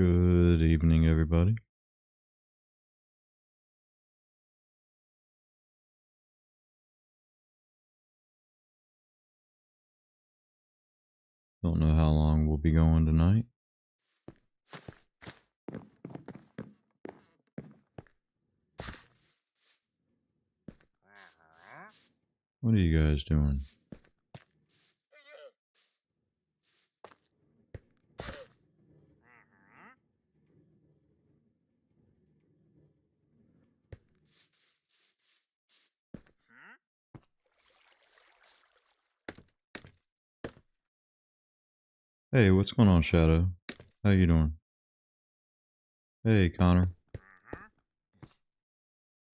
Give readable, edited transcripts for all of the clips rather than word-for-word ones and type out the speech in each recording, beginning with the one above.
Good evening, everybody. Don't know how long we'll be going tonight. What are you guys doing? Hey, what's going on, Shadow? How you doing? Hey, Connor.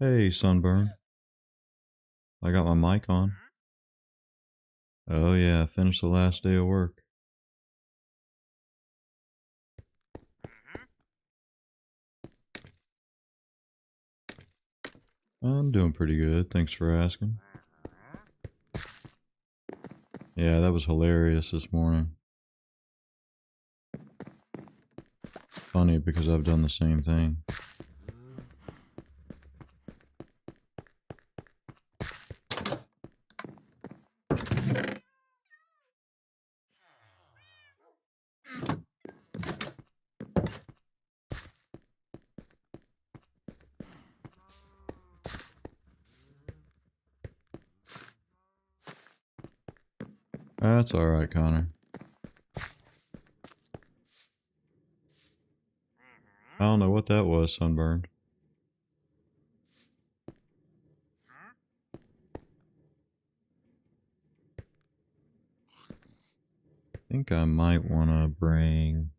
Hey, Sunburn. I got my mic on. Oh yeah, finished the last day of work. I'm doing pretty good, thanks for asking. Yeah, that was hilarious this morning. Funny because I've done the same thing. That's alright, Connor. I don't know what that was, Sunburned. I think I might want to bring...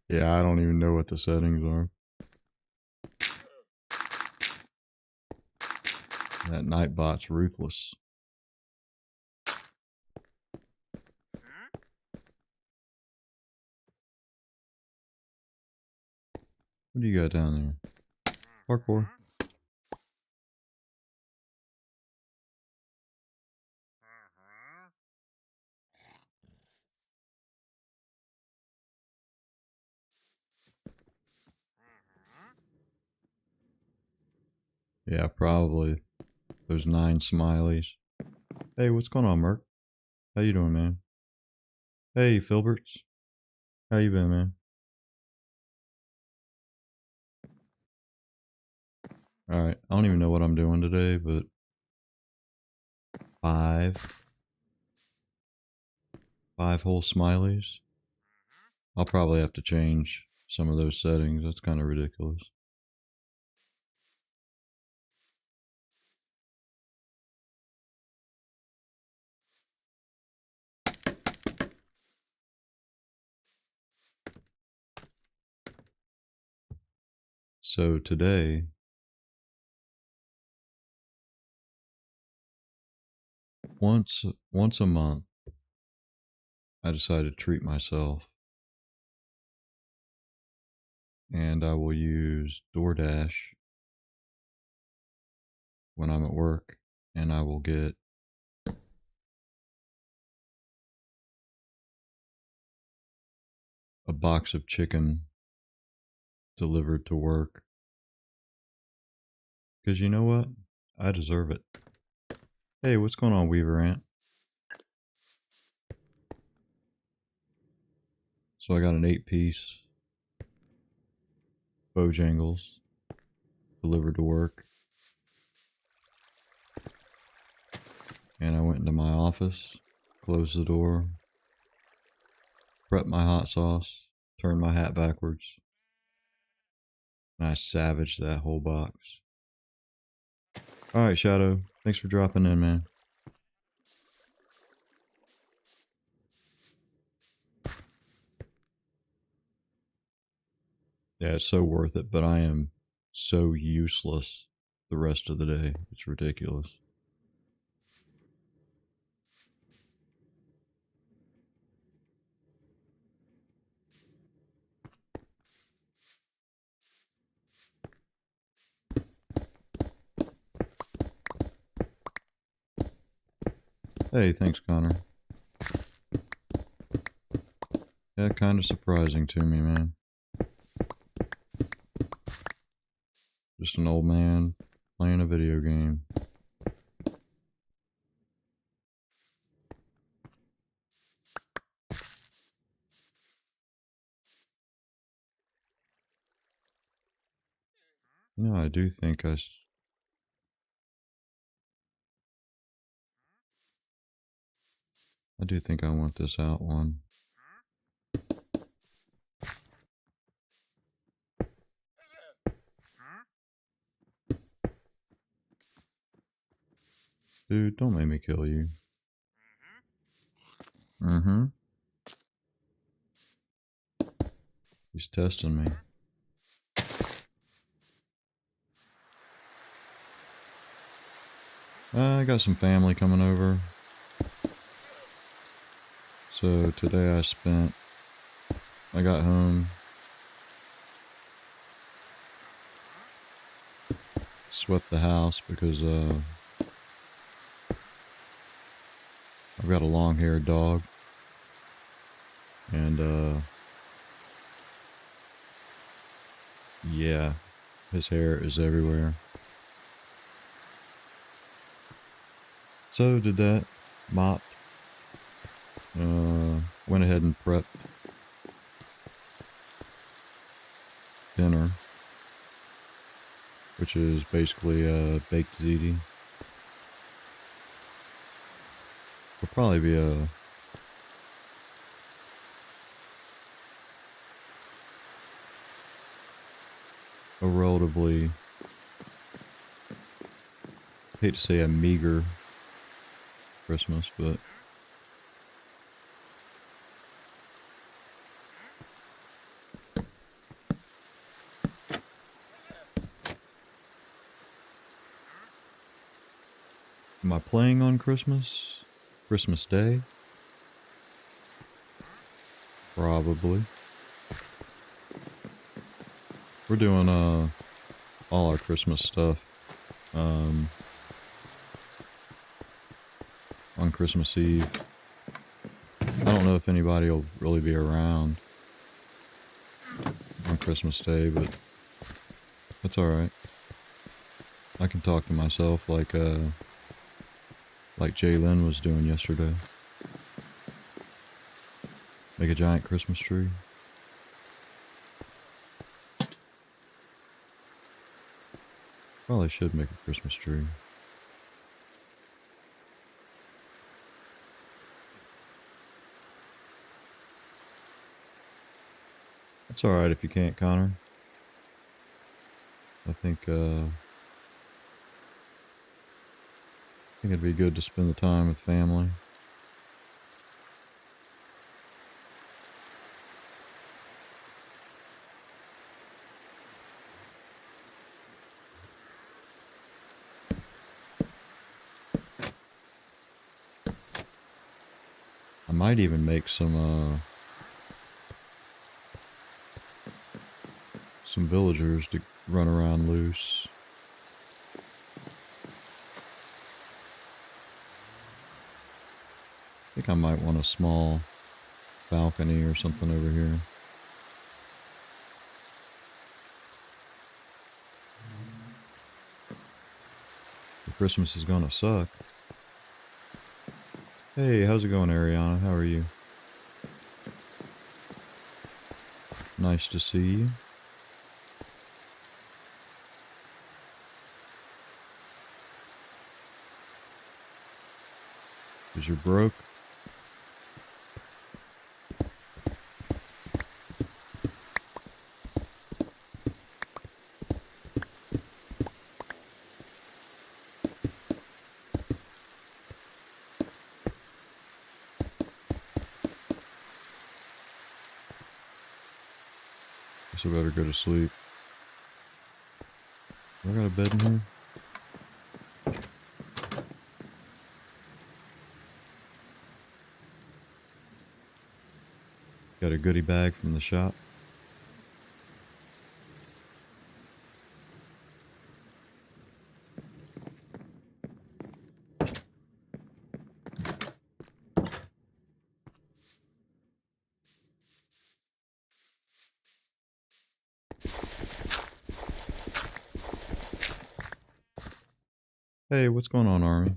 Yeah, I don't even know what the settings are. That Nightbot's ruthless. What do you got down there? Parkour. Yeah, probably. Those 9 smileys. Hey, what's going on, Merc? How you doing, man? Hey, Filberts. How you been, man? Alright, I don't even know what I'm doing today, but... 5 whole smileys? I'll probably have to change some of those settings. That's kind of ridiculous. So today... Once a month, I decided to treat myself. And I will use DoorDash when I'm at work. And I will get a box of chicken delivered to work. Because you know what? I deserve it. Hey, what's going on, Weaver Ant? So I got an 8-piece Bojangles delivered to work. And I went into my office, closed the door, prepped my hot sauce, turned my hat backwards, and I savaged that whole box. Alright, Shadow. Thanks for dropping in, man. Yeah, it's so worth it, but I am so useless the rest of the day. It's ridiculous. Hey, thanks, Connor. Yeah, kind of surprising to me, man. Just an old man playing a video game. You know, I do think I do think I want this out one. Dude, don't make me kill you. Mm-hmm. He's testing me. I got some family coming over. So today I got home, swept the house because I've got a long-haired dog, and yeah, his hair is everywhere. So did that, mopped, went ahead and prepped dinner, which is basically baked ziti. It'll probably be a relatively, I hate to say a meager Christmas, but am I playing on Christmas? Christmas Day? Probably. We're doing all our Christmas stuff um, on Christmas Eve. I don't know if anybody will really be around on Christmas Day, but that's alright. I can talk to myself like Jalen was doing yesterday. Make a giant Christmas tree. Probably should make a Christmas tree. It's alright if you can't, Connor. I think it'd be good to spend the time with family. I might even make some villagers to run around loose. I think I might want a small balcony or something over here. The Christmas is gonna suck. Hey, how's it going, Ariana? How are you? Nice to see you. Cause you're broke. Guess I better go to sleep. Do I got a bed in here? Got a goodie bag from the shop. Hey, what's going on, Army?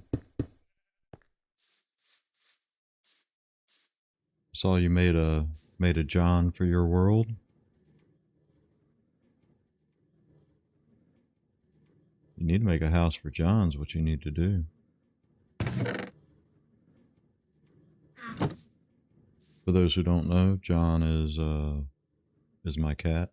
Saw you made a John for your world. You need to make a house for John's what you need to do. For those who don't know, John is my cat.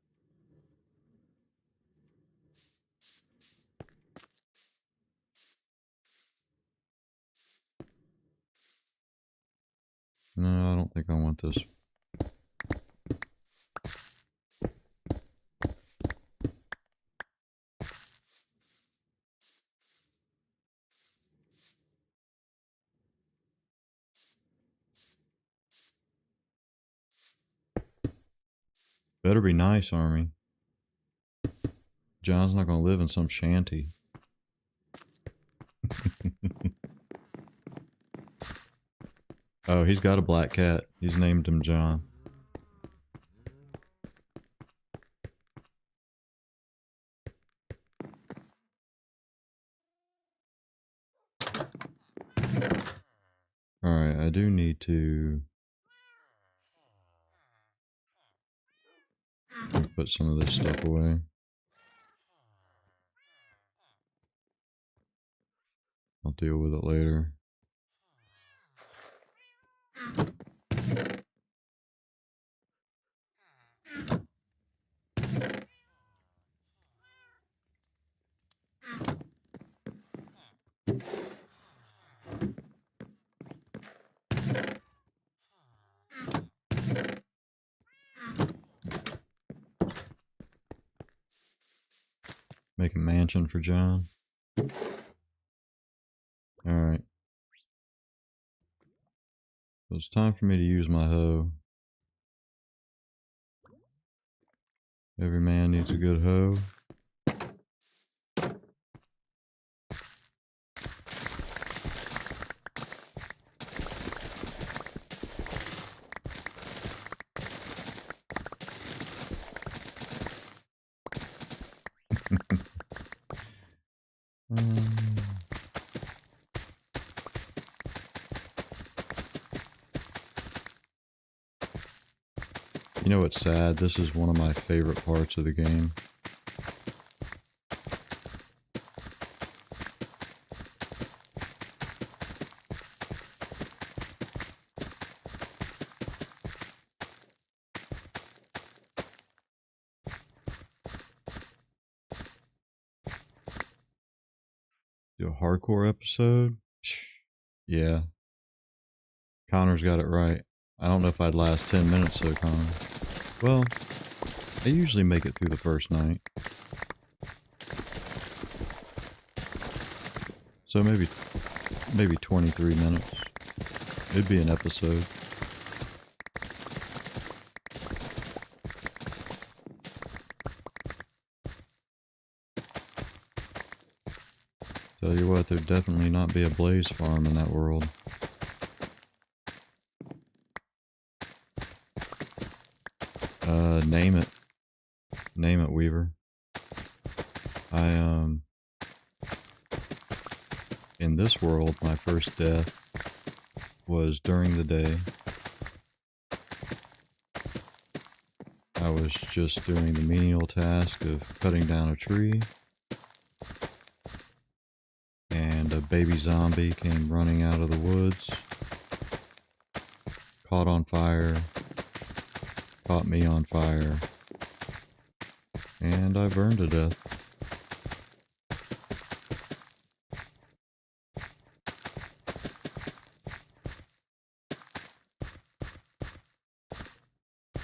No, I don't think I want this. Better be nice, Army. John's not gonna live in some shanty. Oh, he's got a black cat. He's named him John. Alright, I do need to put some of this stuff away. I'll deal with it later. Make a mansion for John. Alright. So it's time for me to use my hoe. Every man needs a good hoe. You know what's sad? This is one of my favorite parts of the game. Do a hardcore episode? Yeah. Connor's got it right. I don't know if I'd last 10 minutes though, Connor. Well, I usually make it through the first night. So maybe 23 minutes. It'd be an episode. Tell you what, there'd definitely not be a blaze farm in that world. Name it. Name it, Weaver. In this world, my first death was during the day. I was just doing the menial task of cutting down a tree. And a baby zombie came running out of the woods. Caught on fire. Caught me on fire. And I burned to death.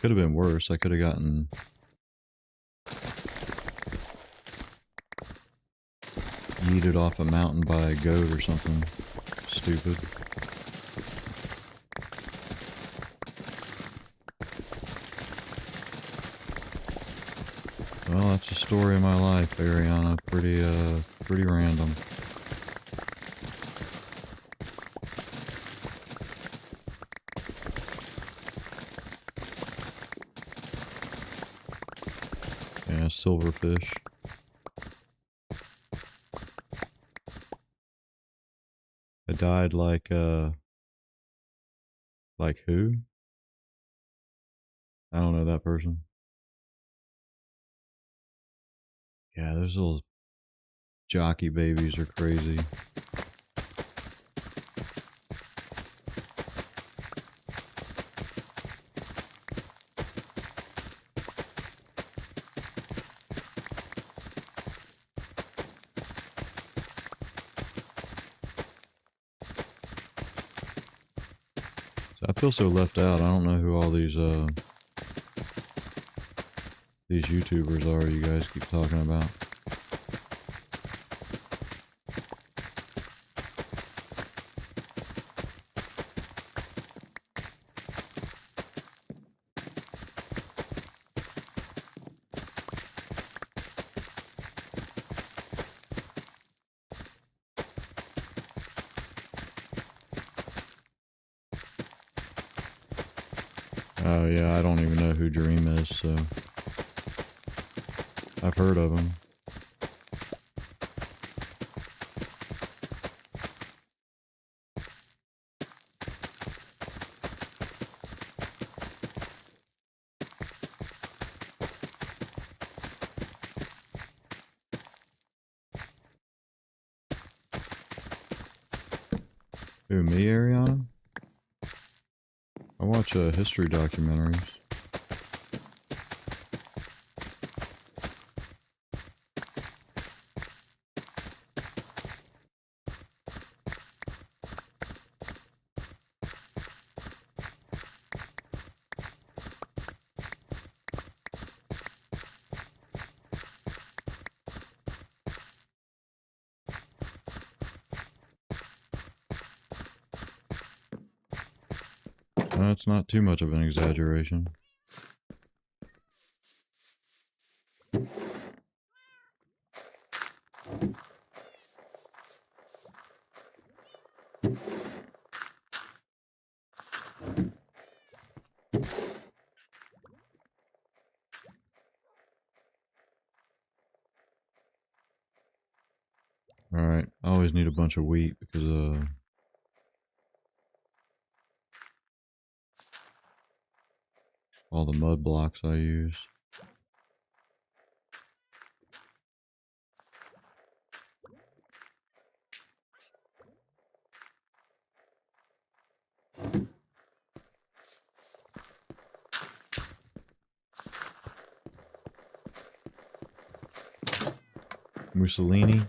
Could have been worse. I could have gotten yeeted off a mountain by a goat or something stupid. Well, that's the story of my life, Ariana. Pretty random. Yeah, silverfish. I died like who? I don't know that person. Yeah, those little jockey babies are crazy. So I feel so left out. I don't know who all these YouTubers are you guys keep talking about. Oh yeah, I don't even know who Dream is, so I've heard of him. Who, me, Ariana? I watch history documentaries. That's not too much of an exaggeration. Alright, I always need a bunch of wheat because all the mud blocks I use. Mussolini.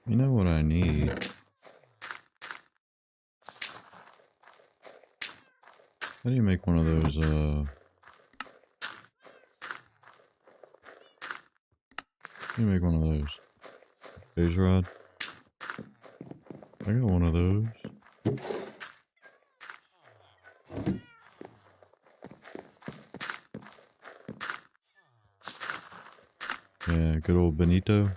You know what I need? How do you make one of those, how do you make one of those? Phase rod? I got one of those. Yeah, good old Benito.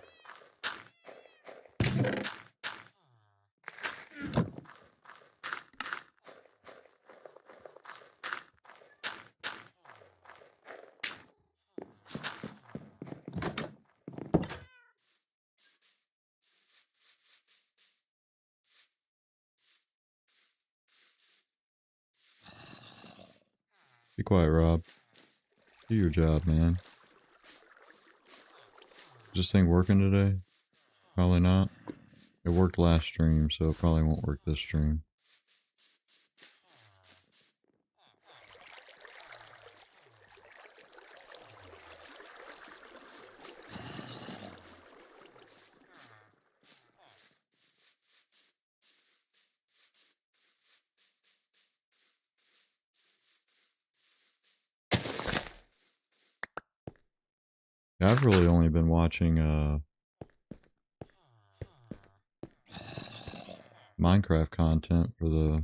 Be quiet, Rob. Do your job, man. Is this thing working today? Probably not. It worked last stream, so it probably won't work this stream. Yeah, I've really only been watching Minecraft content for the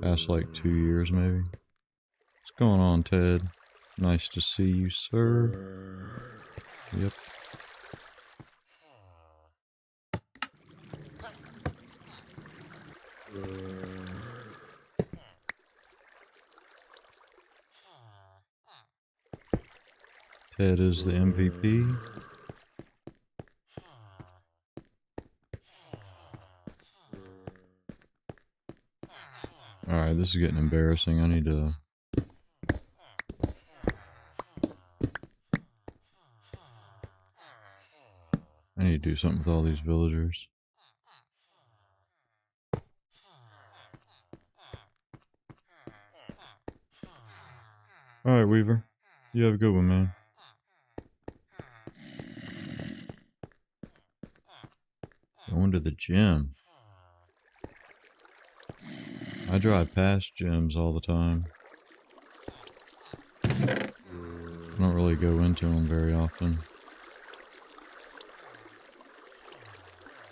past like 2 years maybe. What's going on, Ted? Nice to see you, sir. Yep. Ted is the MVP. Alright, this is getting embarrassing. I need to do something with all these villagers. Alright, Weaver. You have a good one, man. Going to the gym. I drive past gyms all the time. I don't really go into them very often.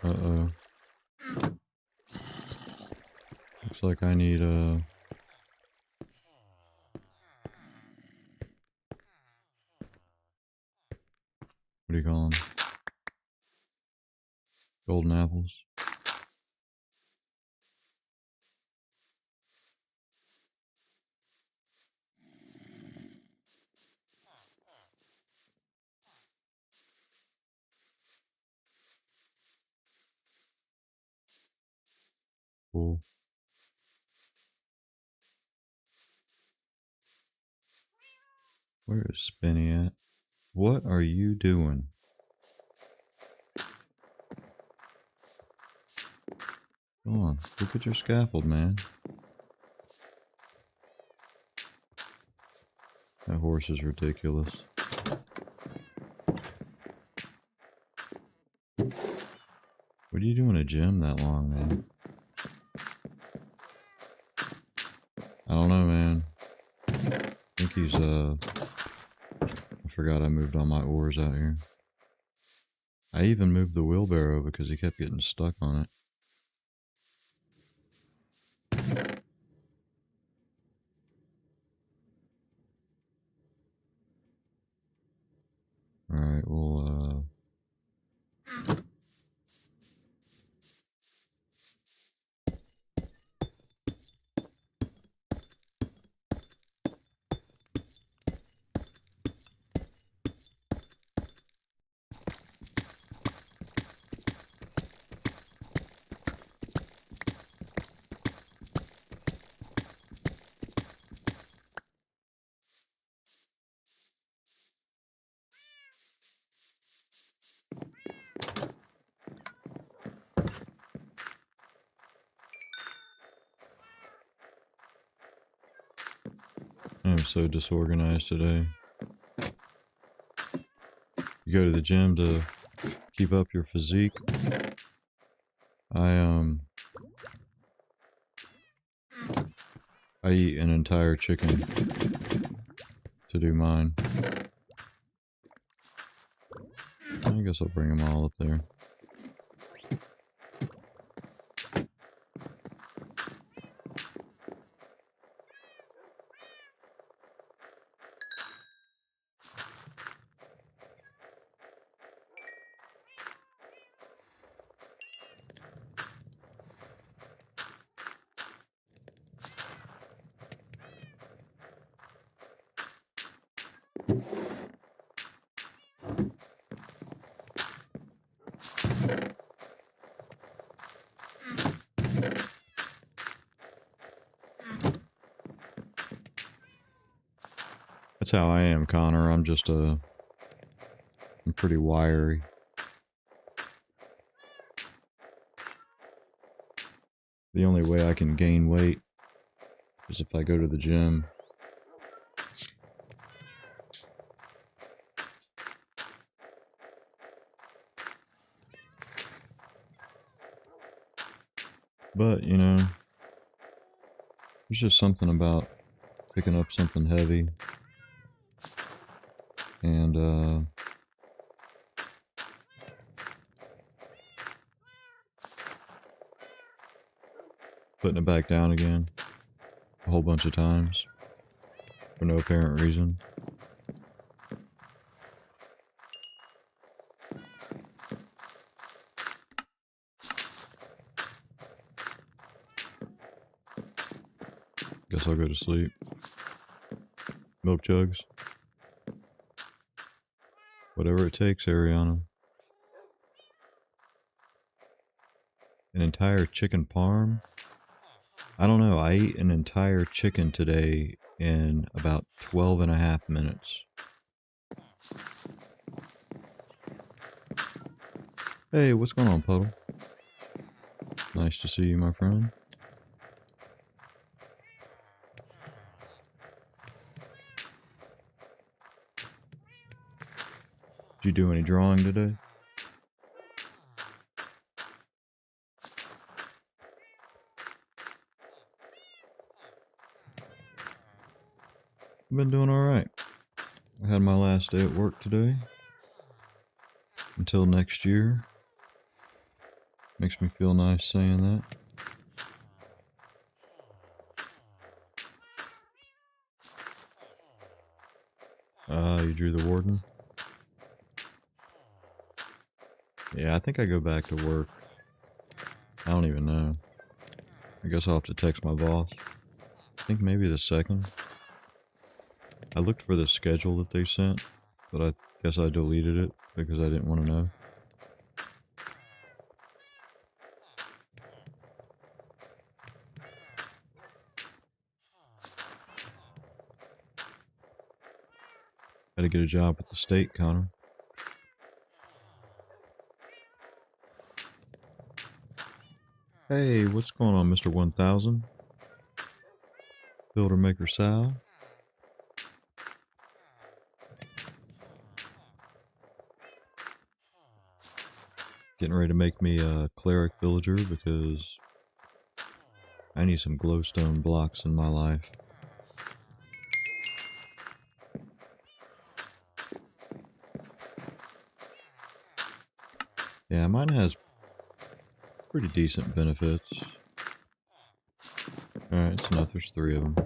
Uh-oh. Looks like I need what do you call them? Golden apples. Cool. Where is Spinny at? What are you doing? Come on, look at your scaffold, man. That horse is ridiculous. What are you doing a gym that long, man? I don't know, man. I think he's, I forgot I moved all my ores out here. I even moved the wheelbarrow because he kept getting stuck on it. Alright, well, I'm so disorganized today. You go to the gym to keep up your physique. I eat an entire chicken to do mine. I guess I'll bring them all up there. That's how I am, Connor. I'm pretty wiry. The only way I can gain weight is if I go to the gym. But, you know, there's just something about picking up something heavy and putting it back down again a whole bunch of times for no apparent reason. Guess I'll go to sleep. Milk jugs. Whatever it takes, Ariana. An entire chicken parm? I don't know. I ate an entire chicken today in about 12 and a half minutes. Hey, what's going on, Puddle? Nice to see you, my friend. Did you do any drawing today? I've been doing alright. I had my last day at work today. Until next year. Makes me feel nice saying that. You drew the warden? Yeah, I think I go back to work. I don't even know. I guess I'll have to text my boss. I think maybe the 2nd. I looked for the schedule that they sent, but I guess I deleted it because I didn't want to know. Gotta get a job with the state, Connor. Hey, what's going on, Mr. 1000? Builder Maker Sal? Getting ready to make me a cleric villager because I need some glowstone blocks in my life. Yeah, mine has pretty decent benefits. Alright, it's enough. There's 3 of them.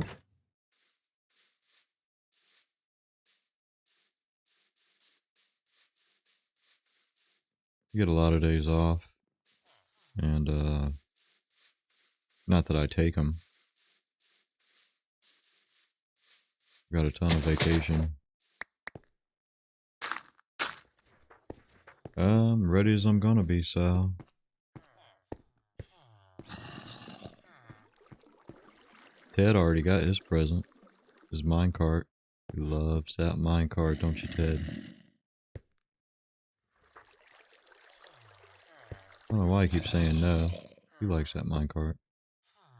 You get a lot of days off. And, not that I take them. Got a ton of vacation. Ready as I'm gonna be, Sal. Ted already got his present. His minecart. He loves that minecart, don't you, Ted? I don't know why he keeps saying no. He likes that minecart.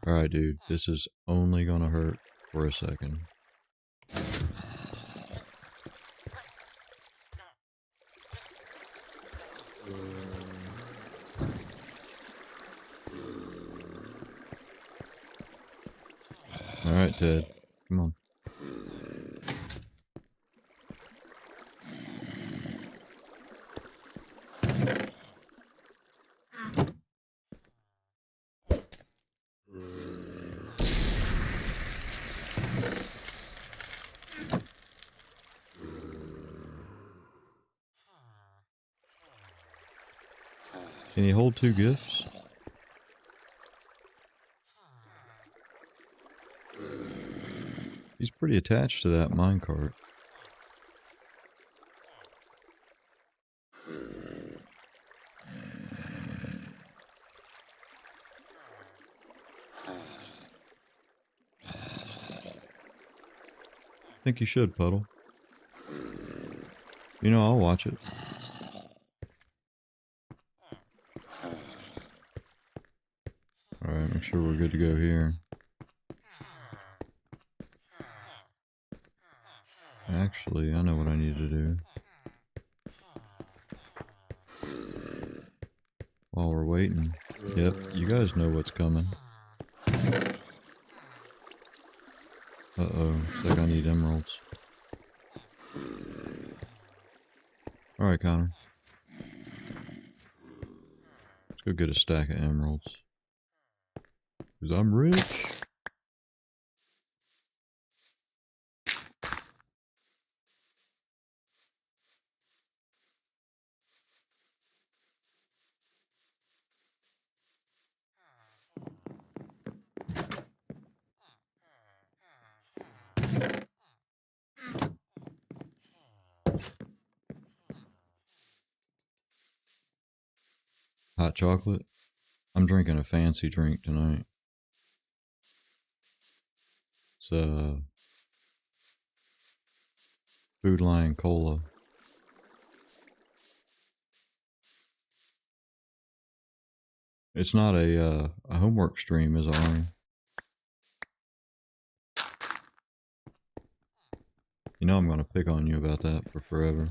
Alright, dude. This is only gonna hurt for a second. Alright, Ted. Come on. Can he hold 2 gifts? He's pretty attached to that minecart. I think you should, Puddle. You know, I'll watch it. Alright, make sure we're good to go here. Actually, I know what I need to do. While we're waiting. Yep, you guys know what's coming. Uh-oh, looks like I need emeralds. Alright, Connor. Let's go get a stack of emeralds. Because I'm rich. hot chocolate. I'm drinking a fancy drink tonight. It's Food Lion Cola. It's not a homework stream, is it, Ari? You know I'm gonna pick on you about that for forever.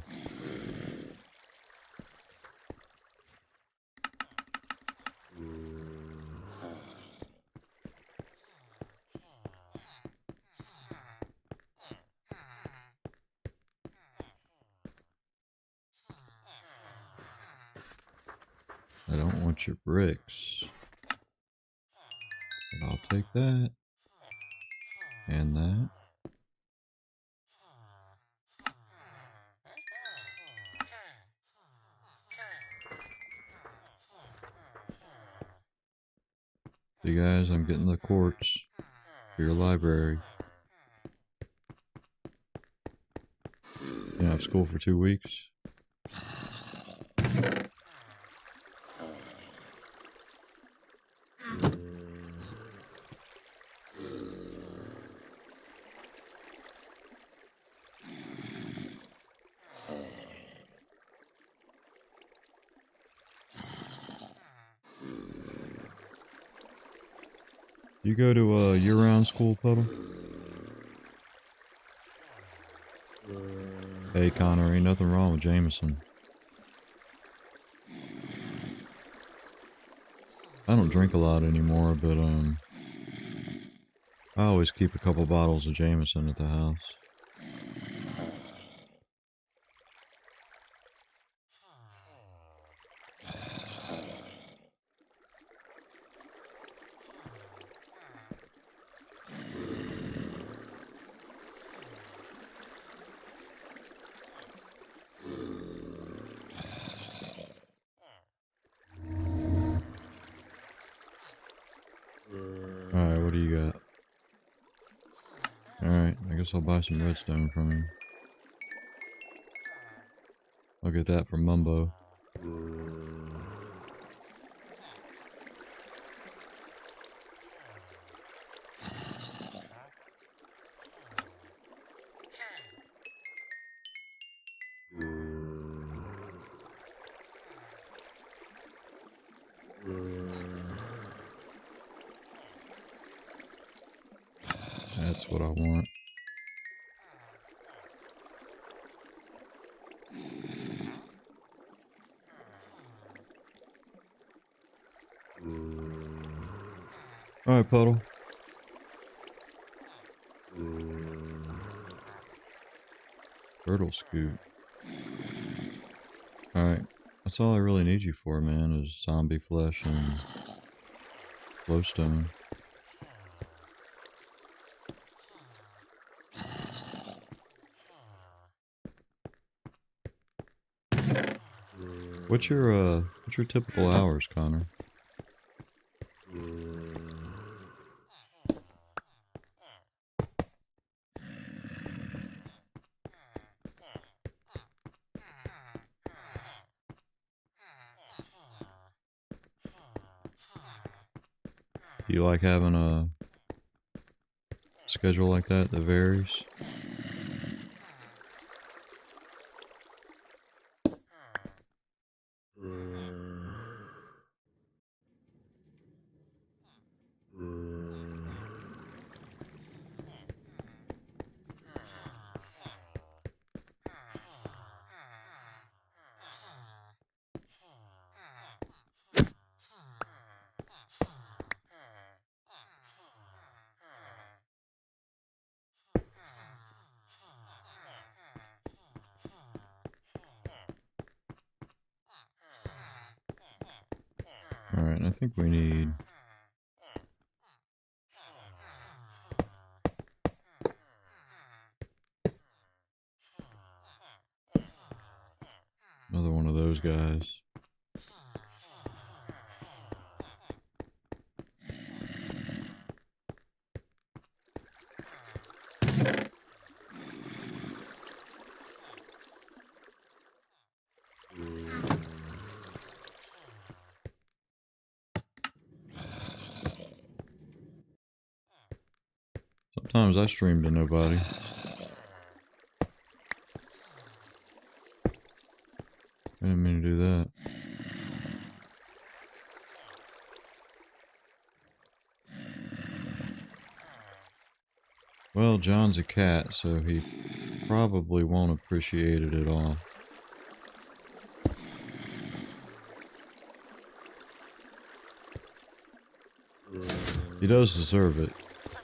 I don't want your bricks. But I'll take that. And that. See guys, I'm getting the quartz for your library. You know, I have school for 2 weeks. You go to a year-round school, Puddle? Hey, Connor, ain't nothing wrong with Jameson. I don't drink a lot anymore, but I always keep a couple bottles of Jameson at the house. Alright, what do you got? Alright, I guess I'll buy some redstone from him. I'll get that from Mumbo. That's what I want. Alright, Puddle. Turtle scoot. Alright, that's all I really need you for, man, is zombie flesh and glowstone. What's your typical hours, Connor? Do you like having a schedule like that varies? Alright, I think we need... another one of those guys. times I stream to nobody. I didn't mean to do that. Well, John's a cat, so he probably won't appreciate it at all. He does deserve it.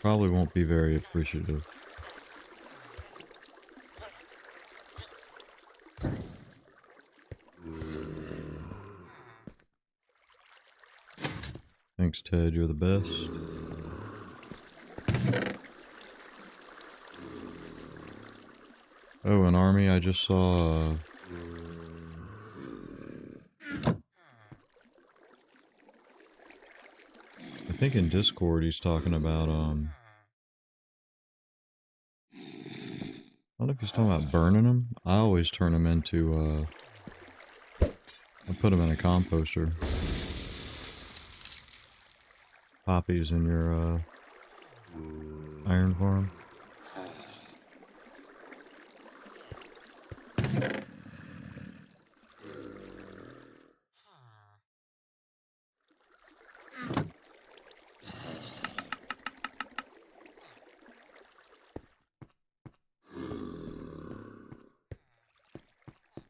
Probably won't be very appreciative. Thanks, Ted. You're the best. Oh, an army. I just saw... I think in Discord he's talking about, I don't know if he's talking about burning them. I always turn them into, I put them in a composter. Poppies in your, iron farm.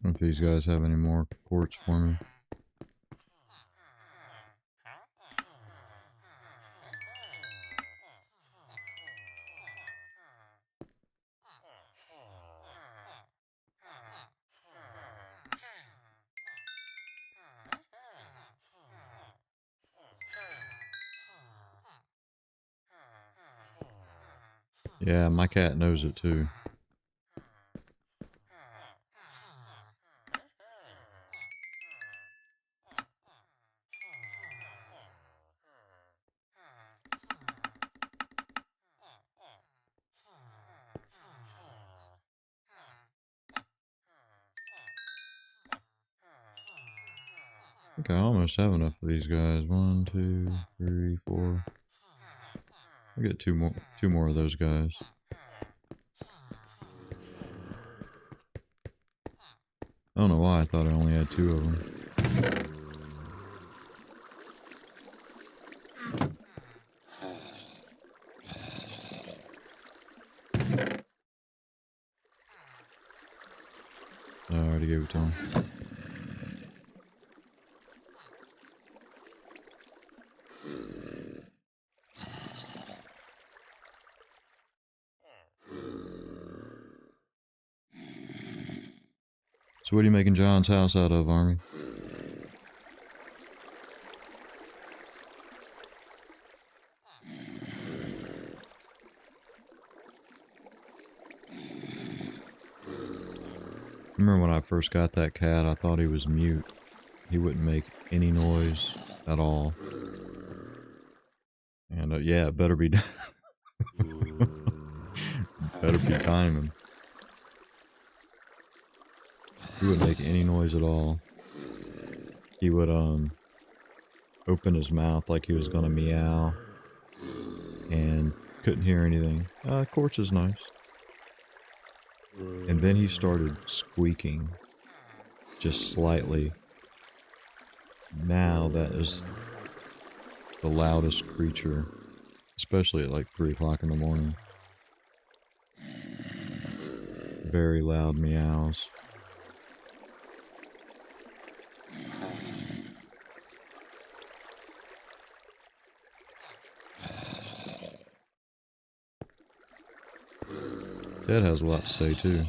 If these guys have any more quartz for me. Yeah, my cat knows it too. I think I almost have enough of these guys. 1, 2, 3, 4. I get two more of those guys. I don't know why I thought I only had 2 of them. I already gave it to him. So what are you making John's house out of, Army? Remember when I first got that cat, I thought he was mute. He wouldn't make any noise at all. And yeah, it better be better be timing. He wouldn't make any noise at all. He would open his mouth like he was gonna meow and couldn't hear anything. Quartz is nice. And then he started squeaking just slightly. Now that is the loudest creature, especially at like 3 o'clock in the morning. Very loud meows. Ted has a lot to say too.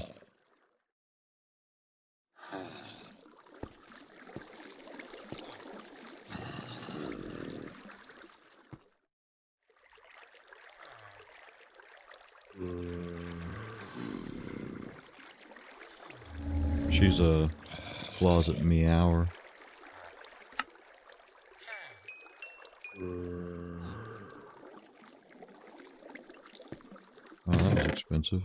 She's a closet meower. Oh, that was expensive.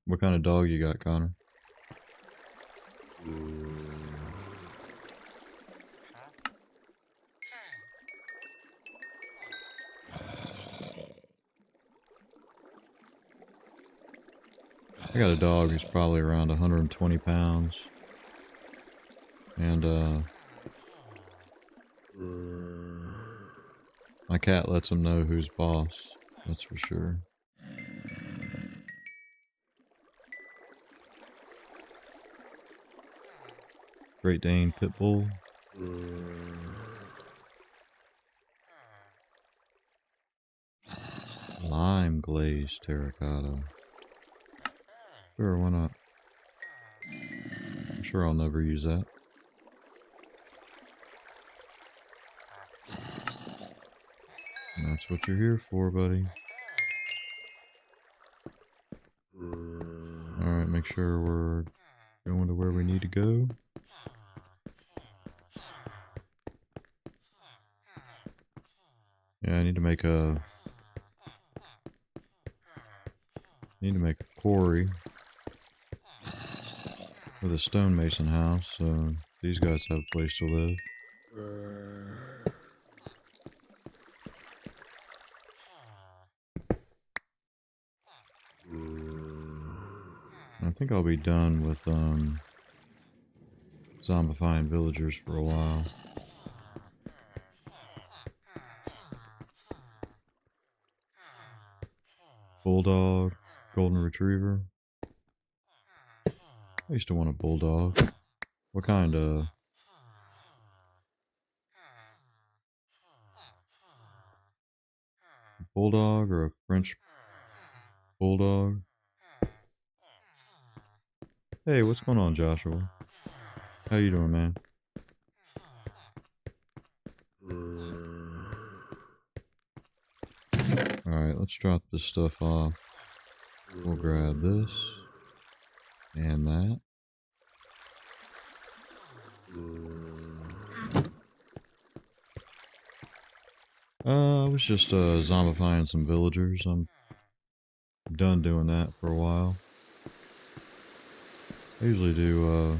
What kind of dog you got, Connor? I got a dog who's probably around 120 pounds. And, my cat lets him know who's boss. That's for sure. Great Dane Pit Bull. Lime glazed terracotta. Sure, why not? I'm sure I'll never use that. And that's what you're here for, buddy. Alright, make sure we're going to where we need to go. Yeah, I need to make a quarry with a stonemason house, so these guys have a place to live. I think I'll be done with zombifying villagers for a while. Bulldog, golden retriever. I used to want a bulldog. What kind of? Bulldog or a French bulldog? Hey, what's going on, Joshua? How you doing, man? Alright, let's drop this stuff off. We'll grab this and that. I was just zombifying some villagers. I'm done doing that for a while. I usually do a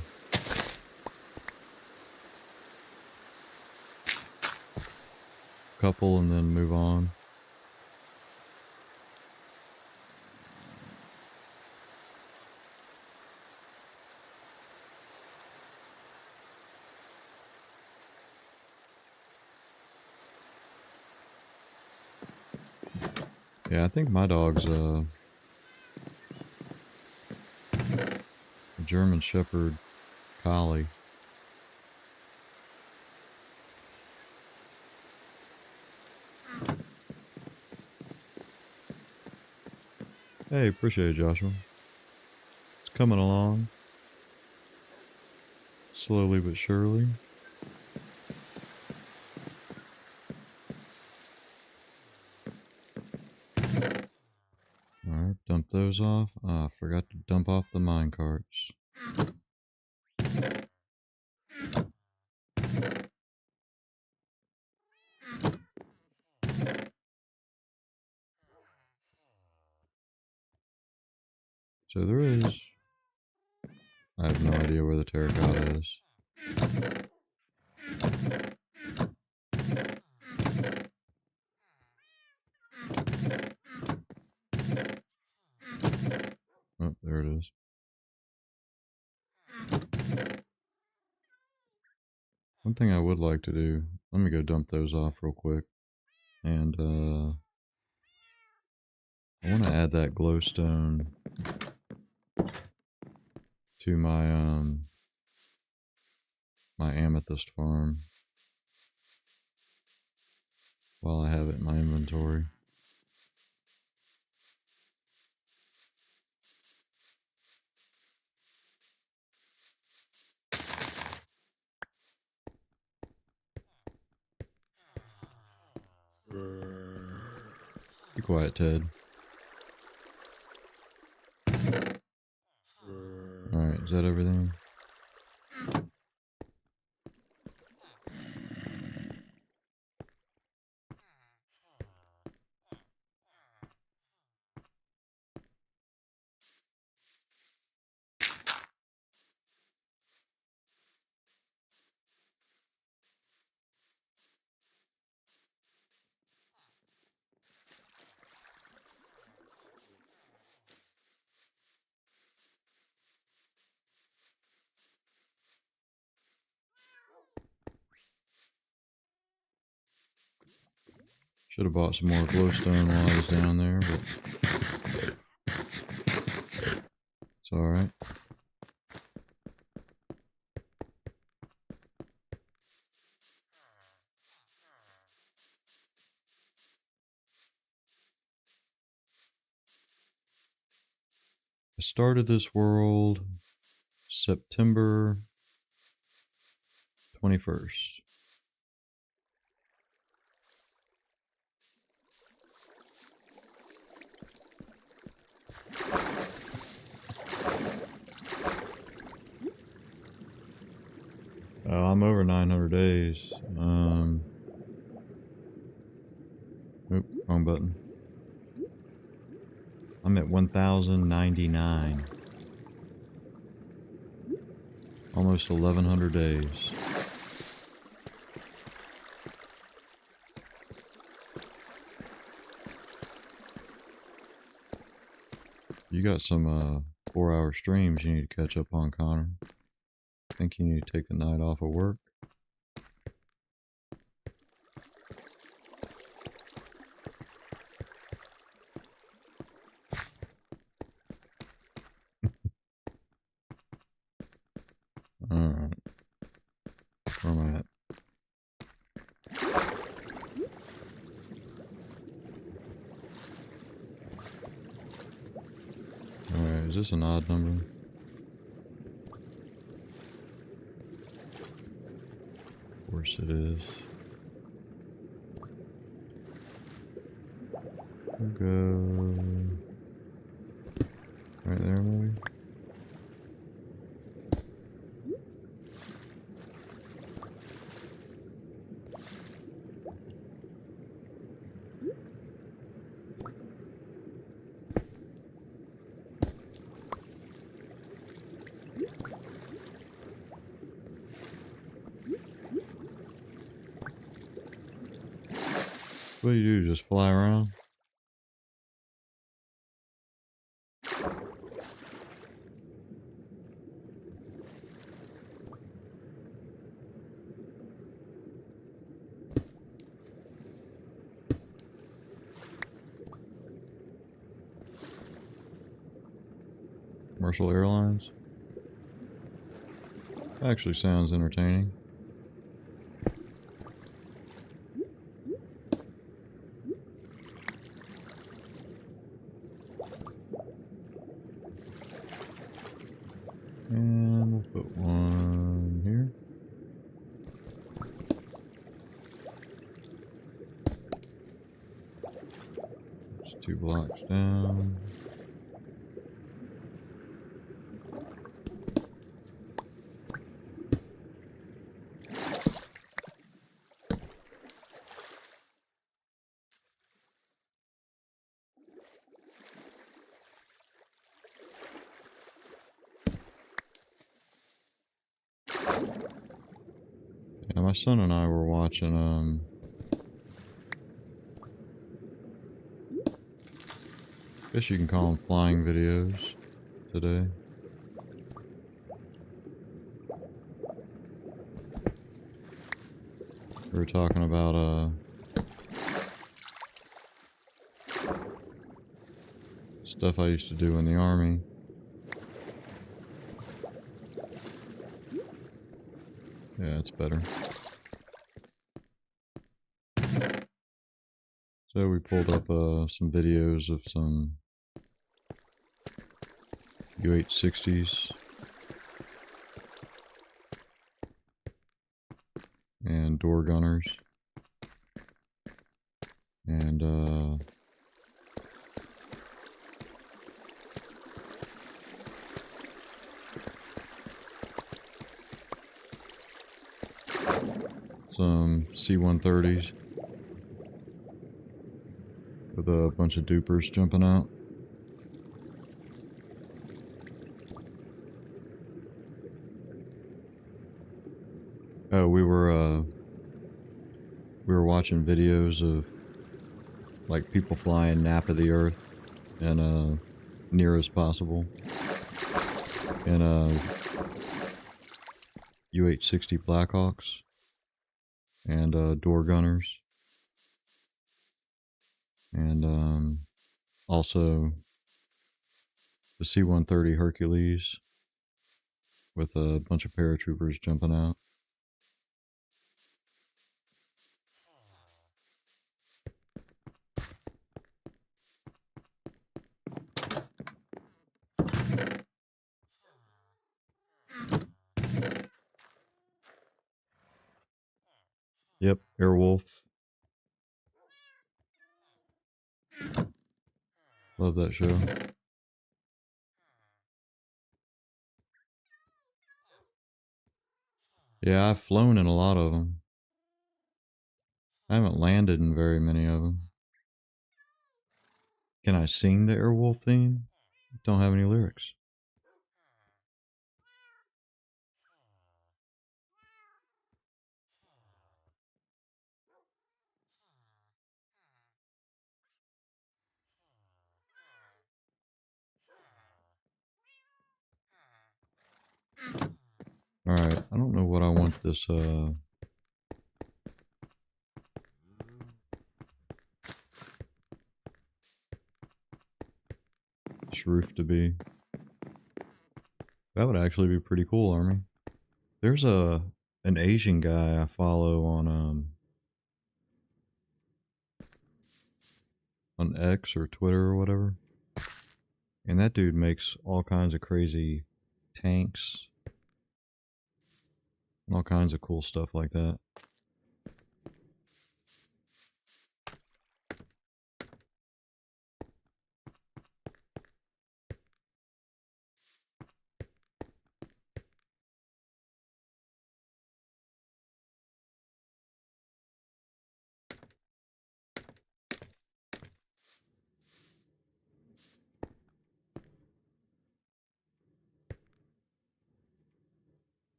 couple and then move on. Yeah, I think my dog's a German Shepherd Collie. Hey, appreciate it, Joshua. It's coming along. Slowly but surely. Alright, dump those off. Ah, forgot to dump off the mine carts. So there is. I have no idea where the terracotta is. Oh, there it is. One thing I would like to do, let me go dump those off real quick. And I want to add that glowstone to my amethyst farm while I have it in my inventory. Be quiet, Ted. Alright, is that everything? Should have bought some more glowstone while I was down there, but it's alright. I started this world September 21st. I'm over 900 days. Oop, wrong button. I'm at 1,099. Almost 1,100 days. You got some 4-hour streams you need to catch up on, Connor. I think you need to take the night off of work. Alright. Where am I at? Alright, is this an odd number? Of course it is. We'll go right there, maybe? What do you do, just fly around? Commercial airlines? Actually sounds entertaining. And we'll put one here. Just 2 blocks down. Yeah, my son and I were watching I guess you can call them flying videos today. We were talking about stuff I used to do in the army. Yeah, it's better. So we pulled up some videos of some U-860s and door gunners and some C-130s with a bunch of dupers jumping out. Oh, we were watching videos of like people flying nap of the earth and near as possible, and U-860 Blackhawks and door gunners. And also the C-130 Hercules with a bunch of paratroopers jumping out. Yep, Airwolf. Love that show. Yeah, I've flown in a lot of them. I haven't landed in very many of them. Can I sing the Airwolf theme? Don't have any lyrics. Alright, I don't know what I want this roof to be. That would actually be pretty cool, Army. There's an Asian guy I follow on X or Twitter or whatever. And that dude makes all kinds of crazy tanks and all kinds of cool stuff like that.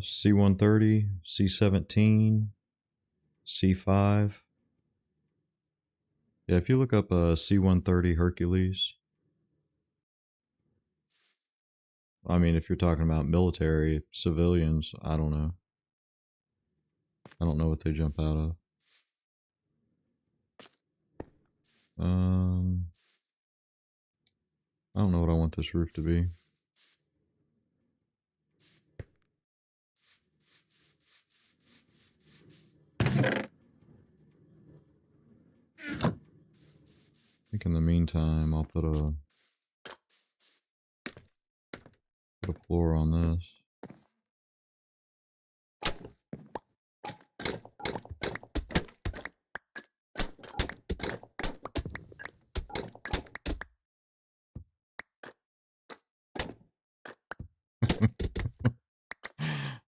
C-130, C-17, C-5. Yeah, if you look up a C-130 Hercules, I mean, if you're talking about military, civilians, I don't know. I don't know what they jump out of. Um, I don't know what I want this roof to be. I think in the meantime, I'll put a floor on this.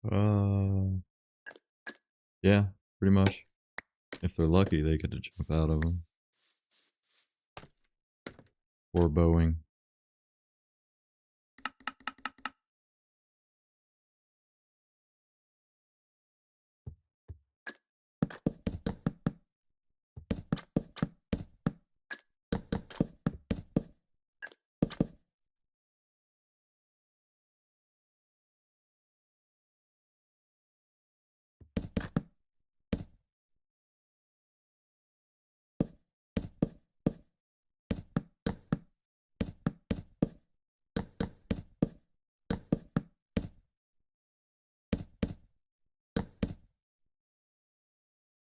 uh, yeah, pretty much. If they're lucky, they get to jump out of them. Or Boeing.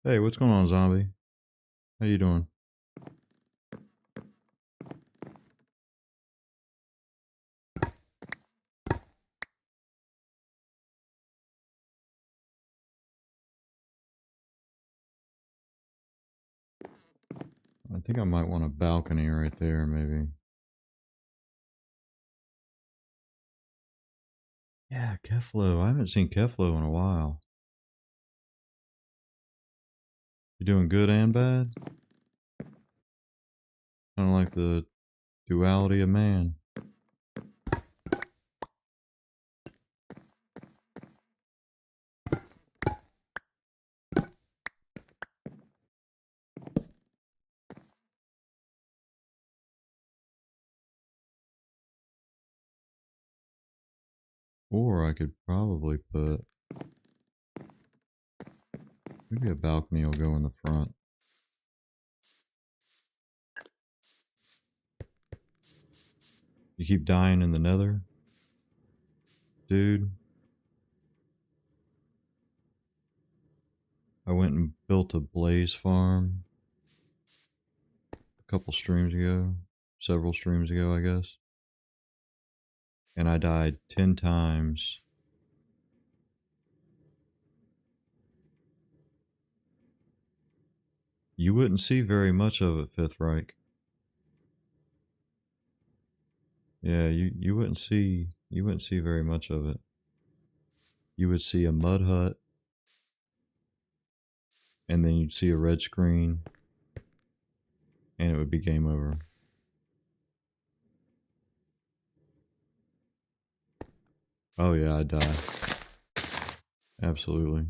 Hey, what's going on, zombie? How you doing? I think I might want a balcony right there, maybe. Yeah, Keflo. I haven't seen Keflo in a while. You doing good and bad? Kind of like the duality of man. Or I could probably put... Maybe a balcony will go in the front. You keep dying in the nether? Dude. I went and built a blaze farm a couple streams ago. Several streams ago, I guess. And I died 10 times. You wouldn't see very much of it, Fifth Reich. Yeah, you wouldn't see very much of it. You would see a mud hut, and then you'd see a red screen, and it would be game over. Oh yeah, I'd die. Absolutely.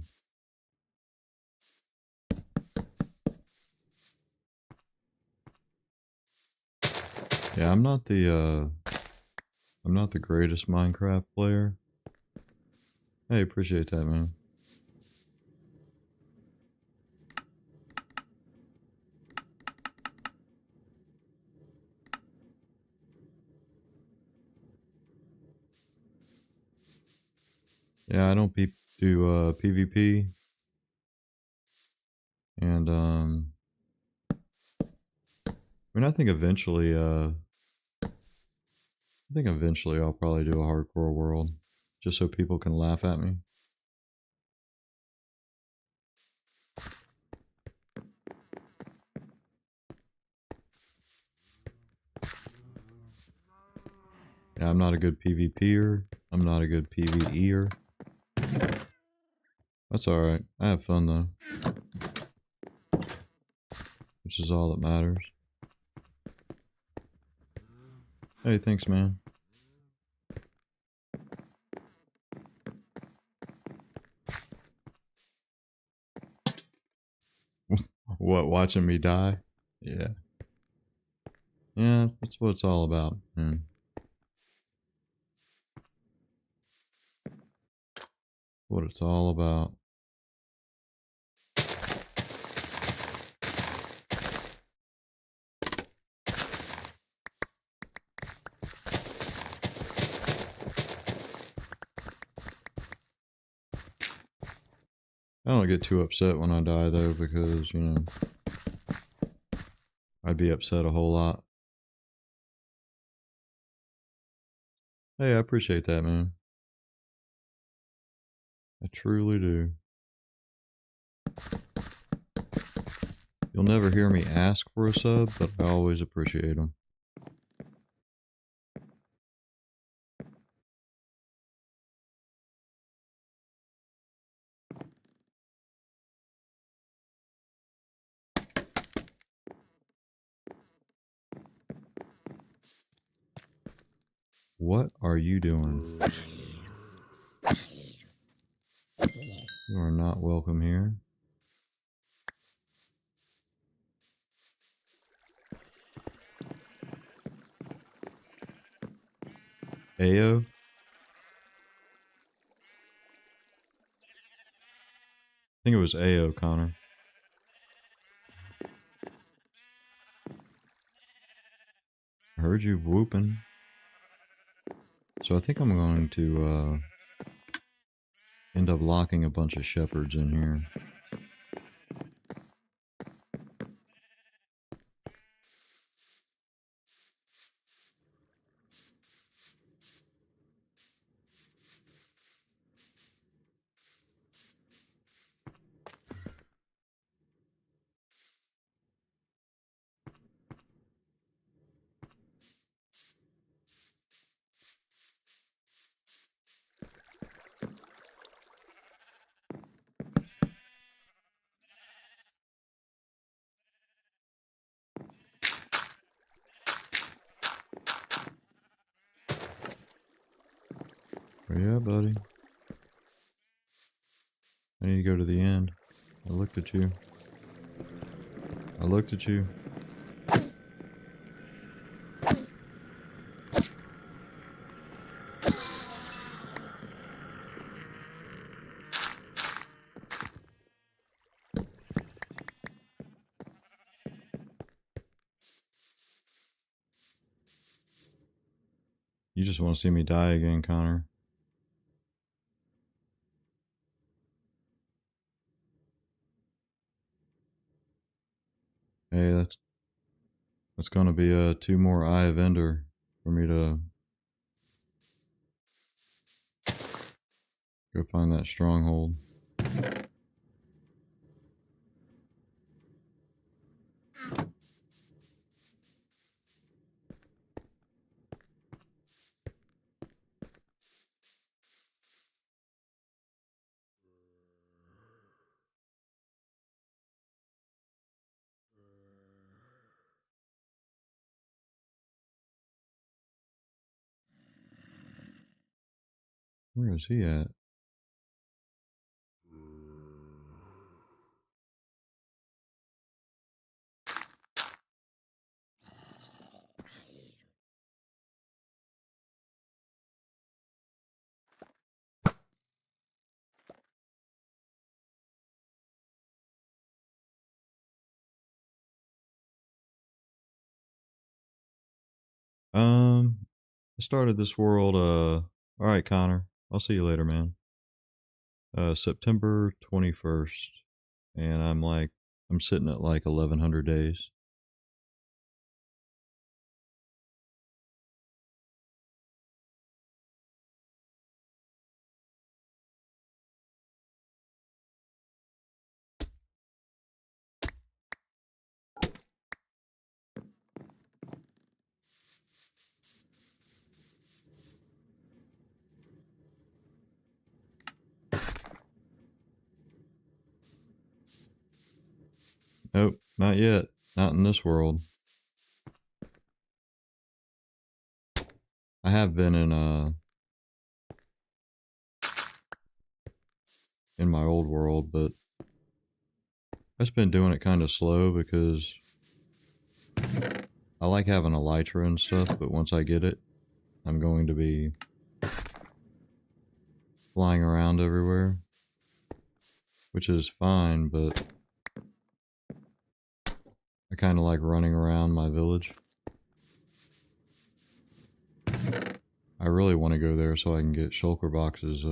Yeah, I'm not the greatest Minecraft player. Hey, appreciate that, man. Yeah, I don't do PvP, and I mean, I think eventually I'll probably do a hardcore world, just so people can laugh at me. Yeah, I'm not a good PvPer. I'm not a good PvEer. That's alright. I have fun though. Which is all that matters. Hey, thanks, man. What, watching me die? Yeah. Yeah, that's what it's all about, man. What it's all about. I don't get too upset when I die though, because, you know, I'd be upset a whole lot. Hey, I appreciate that, man. I truly do. You'll never hear me ask for a sub, but I always appreciate them. What are you doing? You are not welcome here. Ayo? I think it was Ayo, Connor. I heard you whooping. So I think I'm going to end up locking a bunch of shepherds in here. Yeah, buddy. I need to go to the end. I looked at you. I looked at you. You just want to see me die again, Connor. Hey, that's gonna be 2 more Eye of Ender for me to go find that stronghold. Where is he at? I started this world. All right, Connor. I'll see you later, man. September 21st, and I'm sitting at like 1100 days. Nope, not yet. Not in this world. I have been in my old world, but I've just been doing it kind of slow because I like having elytra and stuff, but once I get it, I'm going to be flying around everywhere, which is fine, but I kind of like running around my village. I really want to go there so I can get shulker boxes,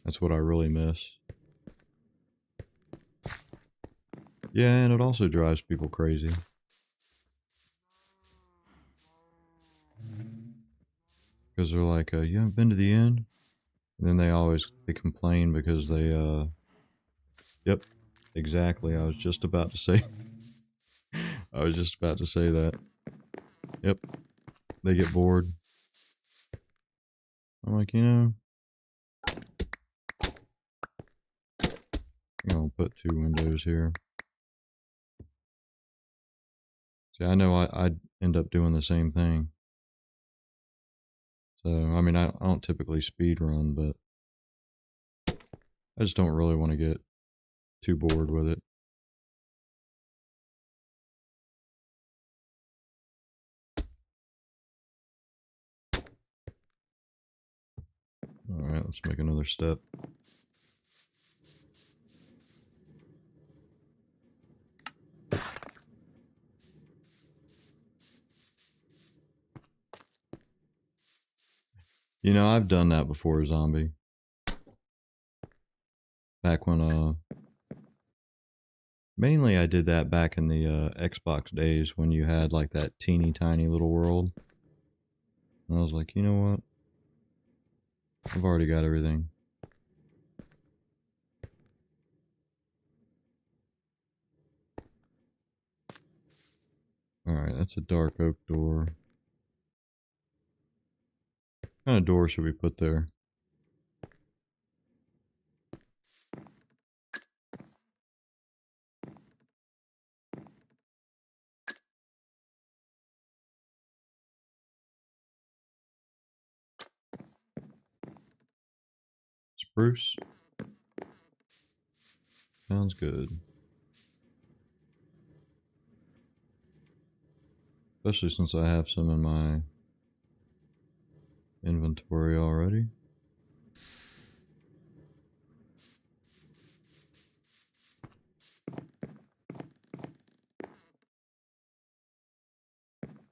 that's what I really miss. Yeah, and it also drives people crazy. Because they're like, you haven't been to the end? And then they complain because yep, exactly. I was just about to say, I was just about to say that. Yep, they get bored. I'm like, I'm gonna put 2 windows here. See, I know I'd end up doing the same thing. So, I mean, I don't typically speed run, but I just don't really want to get too bored with it. Alright, let's make another step. You know, I've done that before, zombie. Back when, mainly I did that back in the Xbox days when you had like that teeny tiny little world. And I was like, you know what? I've already got everything. Alright, that's a dark oak door. What kind of door should we put there? Spruce? Sounds good. Especially since I have some in my inventory already.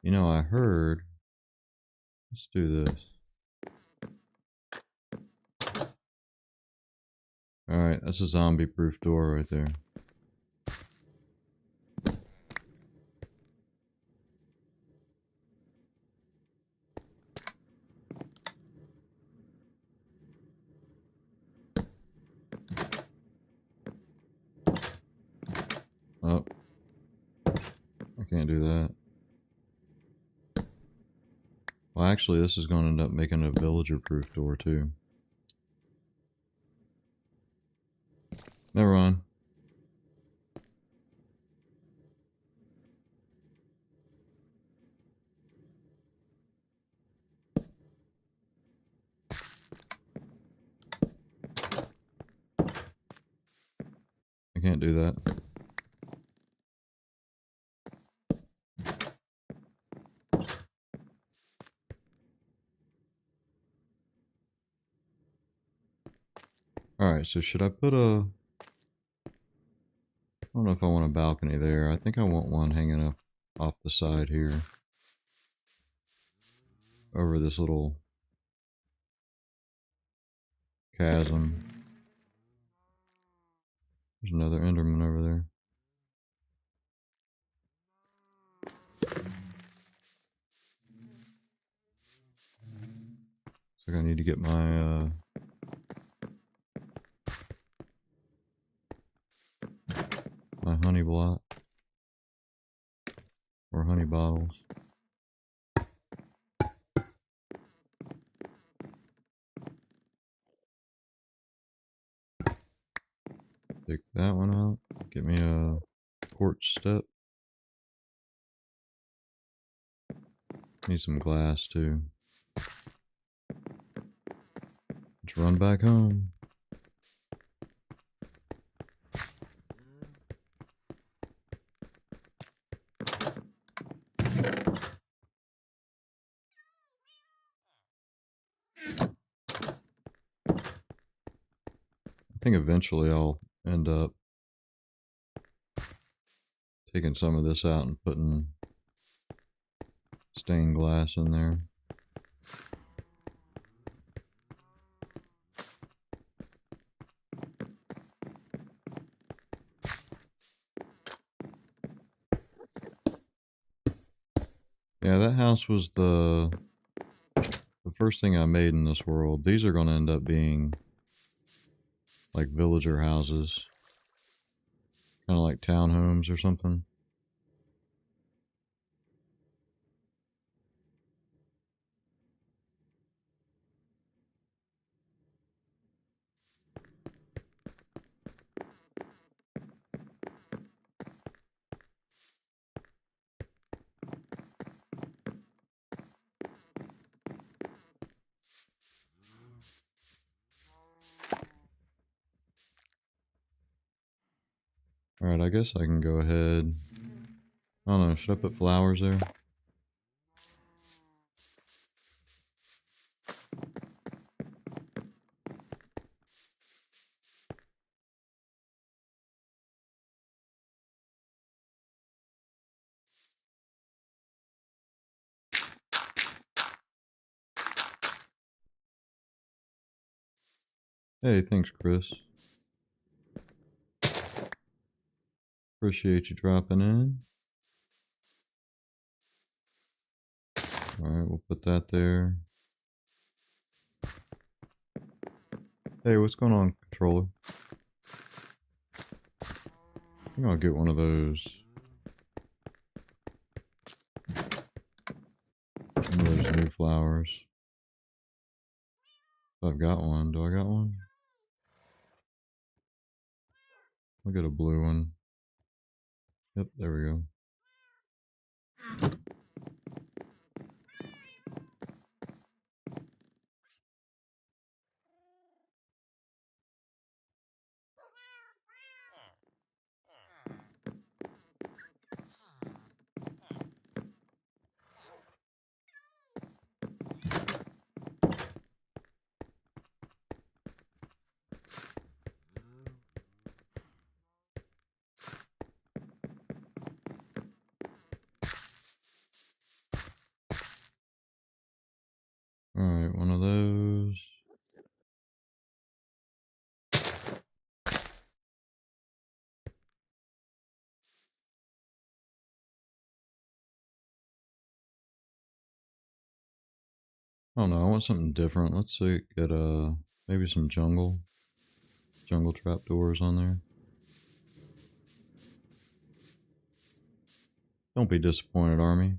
You know, I heard. Let's do this. Alright, that's a zombie proof door right there. Oh, I can't do that. Well, actually, this is going to end up making a villager proof door too. Never mind. I can't do that. Alright, so should I put a... I don't know if I want a balcony there. I think I want one hanging up off the side here. Over this little chasm. There's another Enderman over there. Looks like I need to get my my honey block. Or honey bottles. Take that one out. Get me a quartz step. Need some glass too. Let's run back home. I think eventually I'll end up taking some of this out and putting stained glass in there. Yeah, that house was the first thing I made in this world. These are going to end up being like villager houses. Kind of like townhomes or something. Alright, I guess I can go ahead. I don't know, should I put flowers there? Hey, thanks, Chris. Appreciate you dropping in. Alright, we'll put that there. Hey, what's going on, controller? I think I'll get one of those. One of those new flowers. If I've got one. Do I got one? I'll get a blue one. Yep, there we go. Alright, one of those. Oh no, I want something different. Let's see, get maybe some jungle trapdoors on there. Don't be disappointed, Army.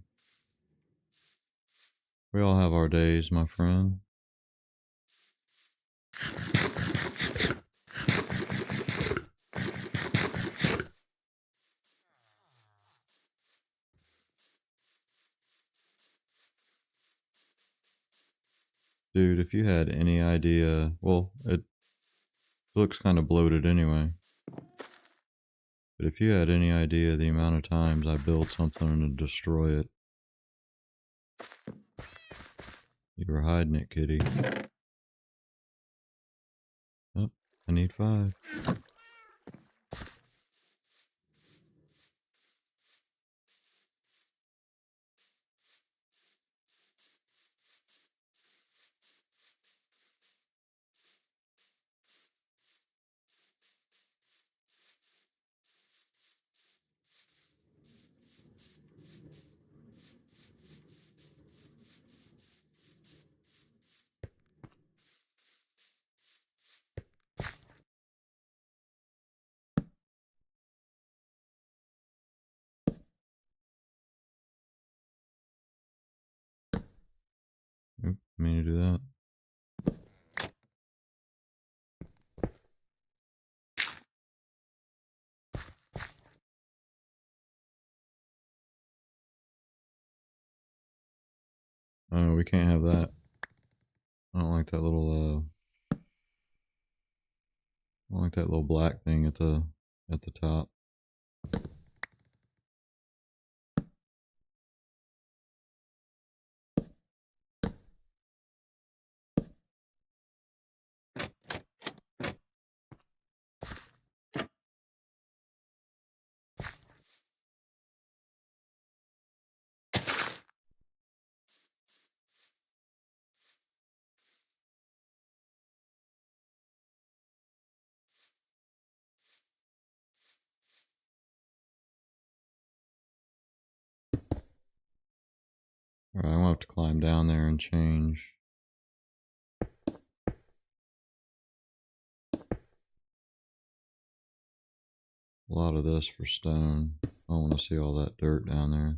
We all have our days, my friend. Dude, if you had any idea, well, it looks kind of bloated anyway. But if you had any idea the amount of times I build something and destroy it, you were hiding it, kitty. Oh, I need 5. Oop, I mean to do that. Oh, no, we can't have that. I don't like that little I don't like that little black thing at the top. Alright, I'm gonna have to climb down there and change a lot of this for stone. I don't want to see all that dirt down there.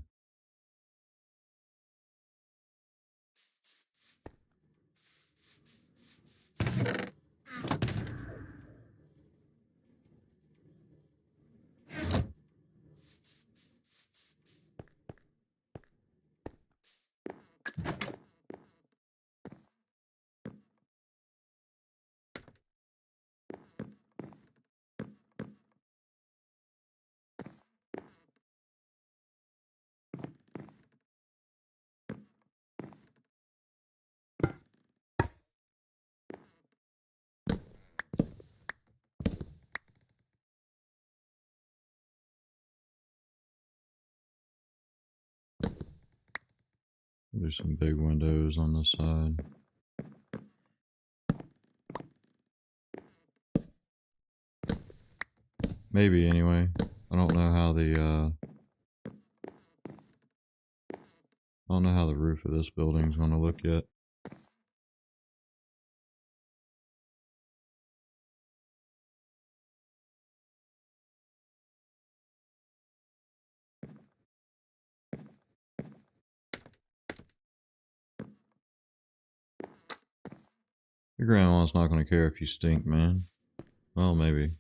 Do some big windows on this side. Maybe anyway. I don't know how the I don't know how the roof of this building's gonna look yet. Your grandma's not gonna care if you stink, man. Well, maybe.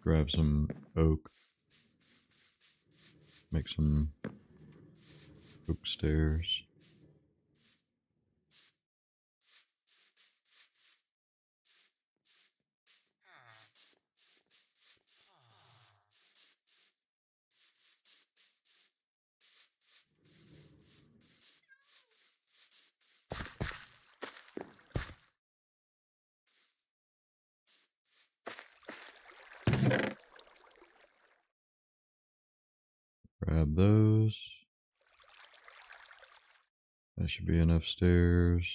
grab some oak, make some oak stairs. Grab those. That should be enough stairs.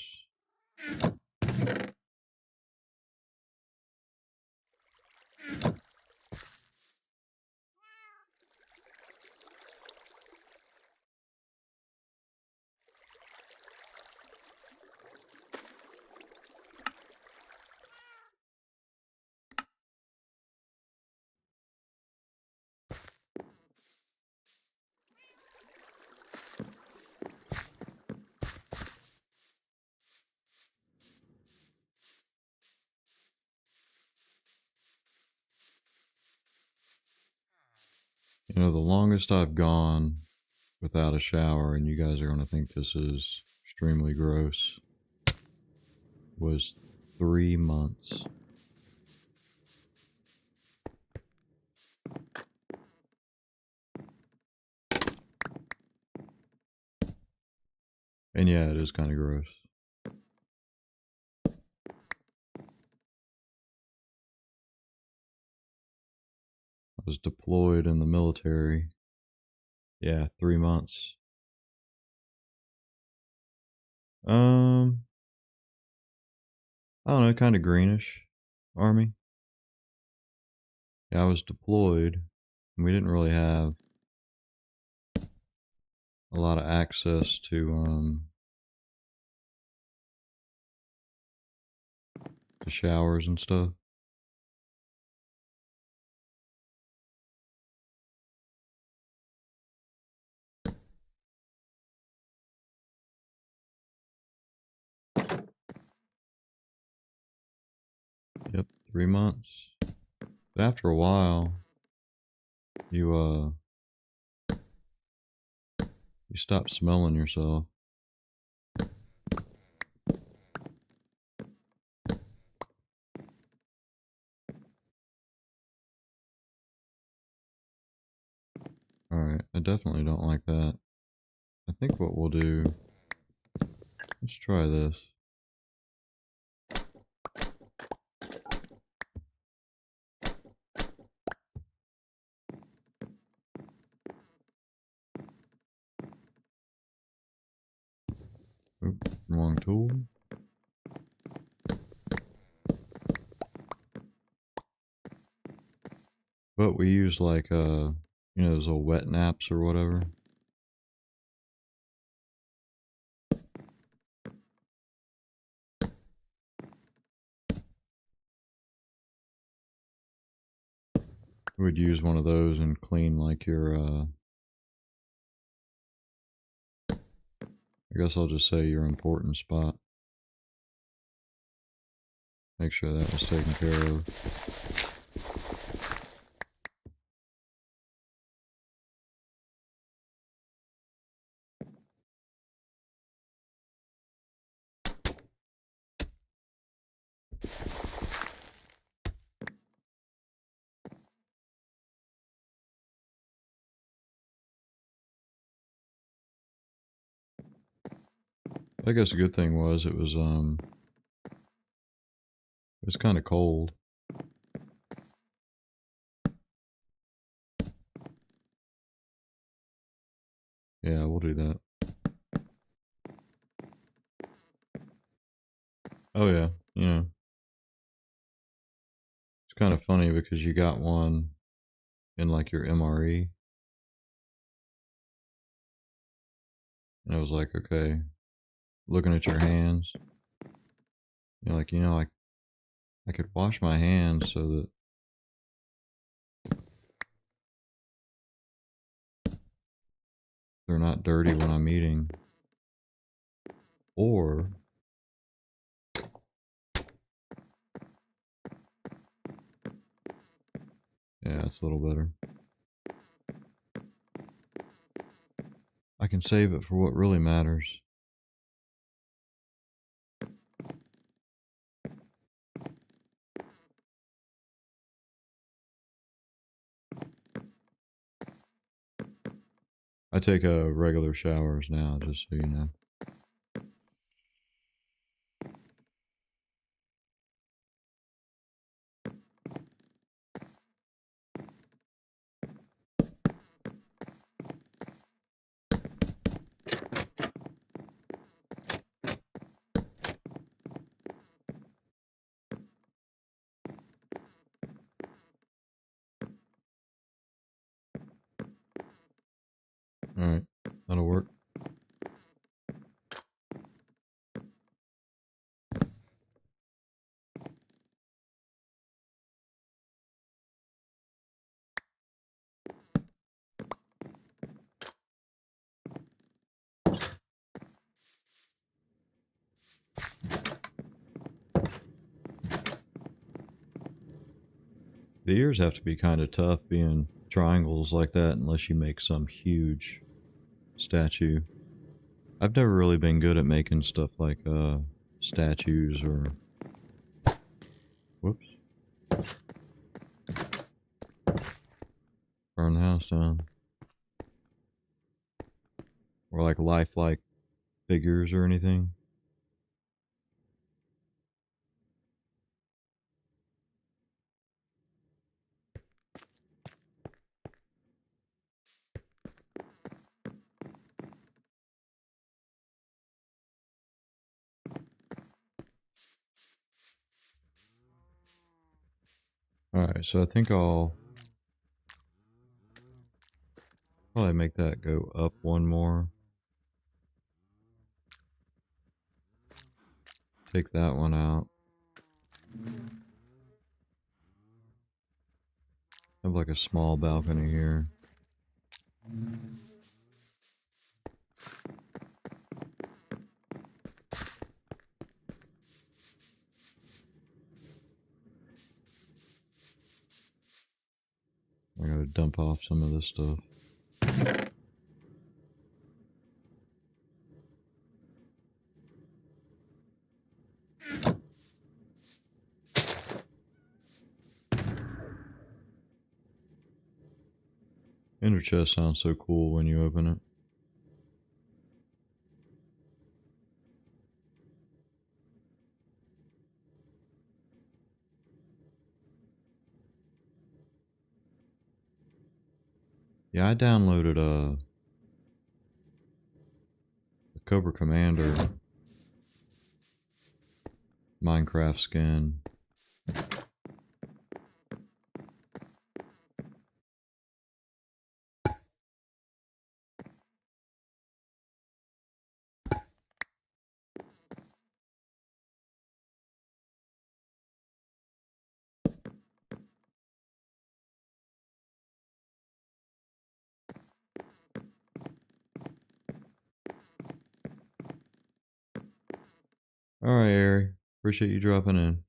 You know, the longest I've gone without a shower, and you guys are going to think this is extremely gross, was 3 months. And yeah, it is kind of gross. I was deployed in the military. Yeah, 3 months. I don't know, kind of greenish. Army. Yeah, I was deployed, and we didn't really have a lot of access to showers and stuff. Yep, 3 months. But after a while, you you stop smelling yourself. Alright, I definitely don't like that. I think what we'll do, let's try this. Oop, wrong tool. But we use like you know, those little wet naps or whatever. We would use one of those and clean like your I guess I'll just say your important spot. Make sure that was taken care of. I guess a good thing was it was kind of cold. Yeah, we'll do that. Oh yeah, you know, it's kind of funny because you got one in like your MRE, and I was like, okay, looking at your hands, you're like, you know, I could wash my hands so that they're not dirty when I'm eating, or yeah, Yeah, it's a little better. I can save it for what really matters. I take regular showers now, just so you know. Alright, that'll work. The ears have to be kind of tough being triangles like that unless you make some huge statue. I've never really been good at making stuff like statues or whoops. Burn the house down. Or like lifelike figures or anything. Alright, so I think I'll probably make that go up one more. Take that one out. Have like a small balcony here. I gotta dump off some of this stuff. Ender chest sounds so cool when you open it. Yeah, I downloaded a Cobra Commander Minecraft skin. Alright, Ari. Appreciate you dropping in.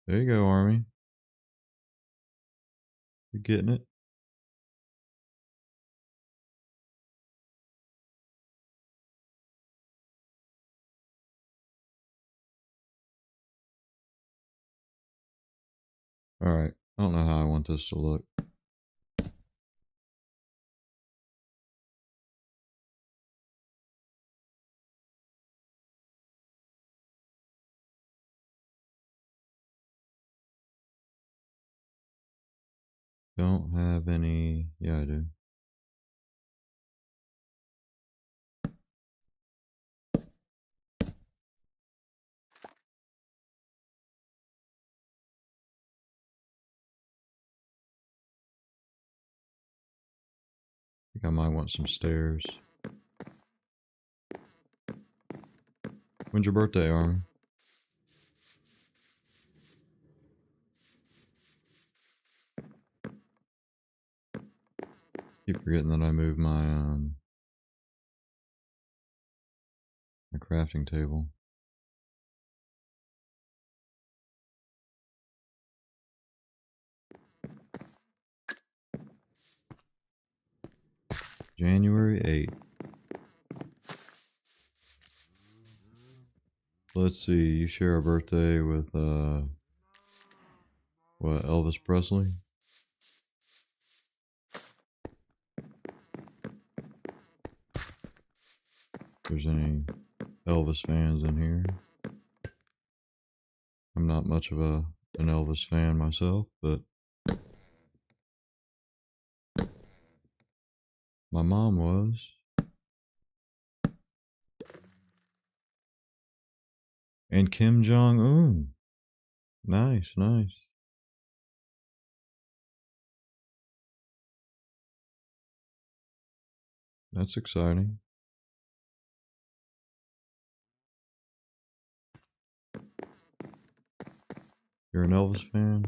There you go, Army. You getting it? Alright. I don't know how I want this to look. Don't have any. Yeah, I do. I think I might want some stairs. When's your birthday, Army? Keep forgetting that I moved my crafting table. January 8th. Let's see, you share a birthday with what, Elvis Presley? If there's any Elvis fans in here. I'm not much of an Elvis fan myself, but my mom was. And Kim Jong-un. Nice, nice. That's exciting. You're an Elvis fan?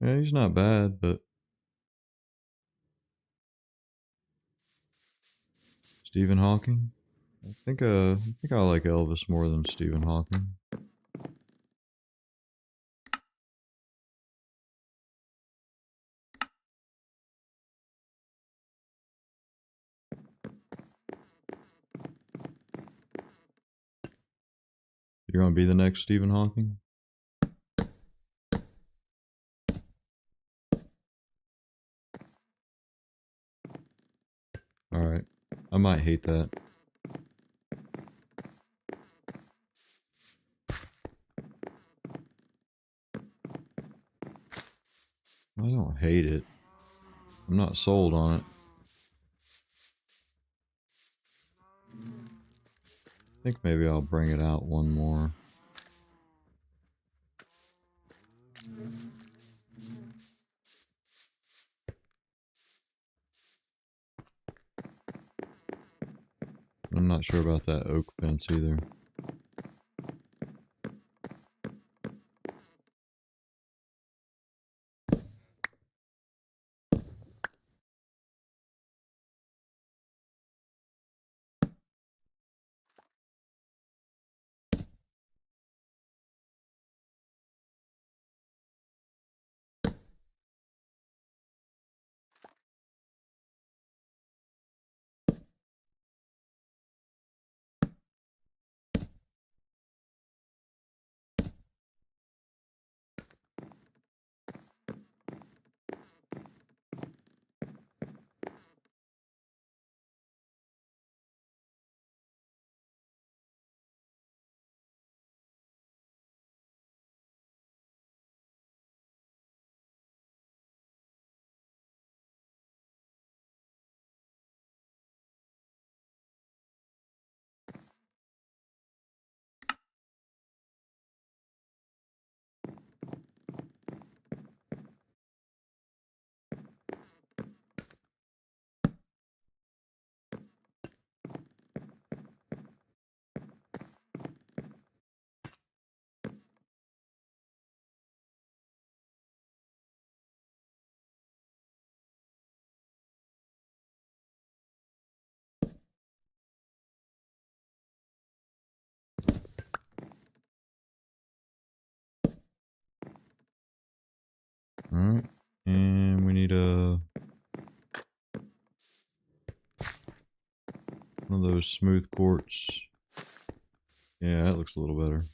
Yeah, he's not bad, but Stephen Hawking? I think I like Elvis more than Stephen Hawking. You're gonna be the next Stephen Hawking? Alright. I might hate that. I don't hate it. I'm not sold on it. I think maybe I'll bring it out one more. I'm not sure about that oak fence either. Alright. And we need one of those smooth quartz. Yeah, that looks a little better.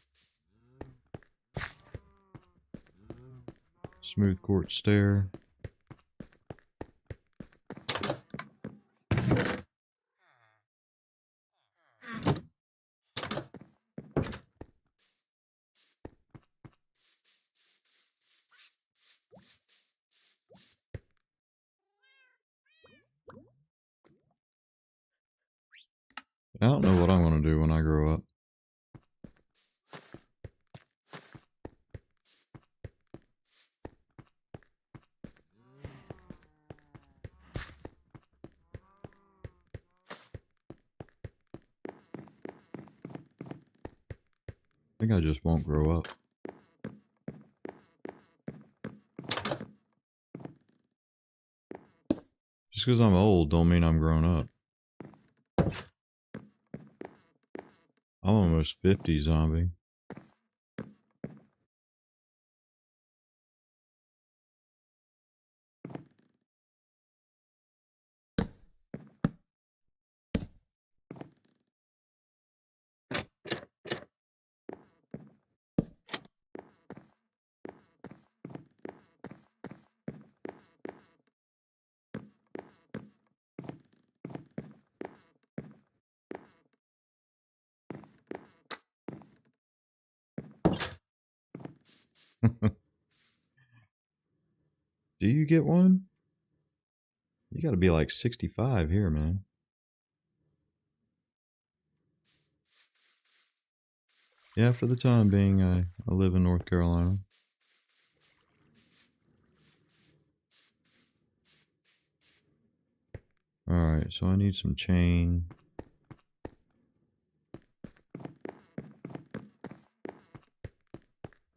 Smooth quartz stair. I don't know what I'm gonna do when I grow up. think I just won't grow up. Just because I'm old don't mean I'm grown up. I'm almost 50, zombie. Do you get one? You gotta be like 65 here, man. Yeah, for the time being, I live in North Carolina. Alright, so I need some chain.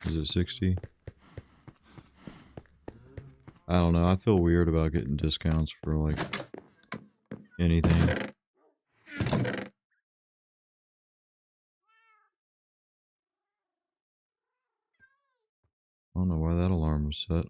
Is it 60? I don't know. I feel weird about getting discounts for like anything. I don't know why that alarm was set.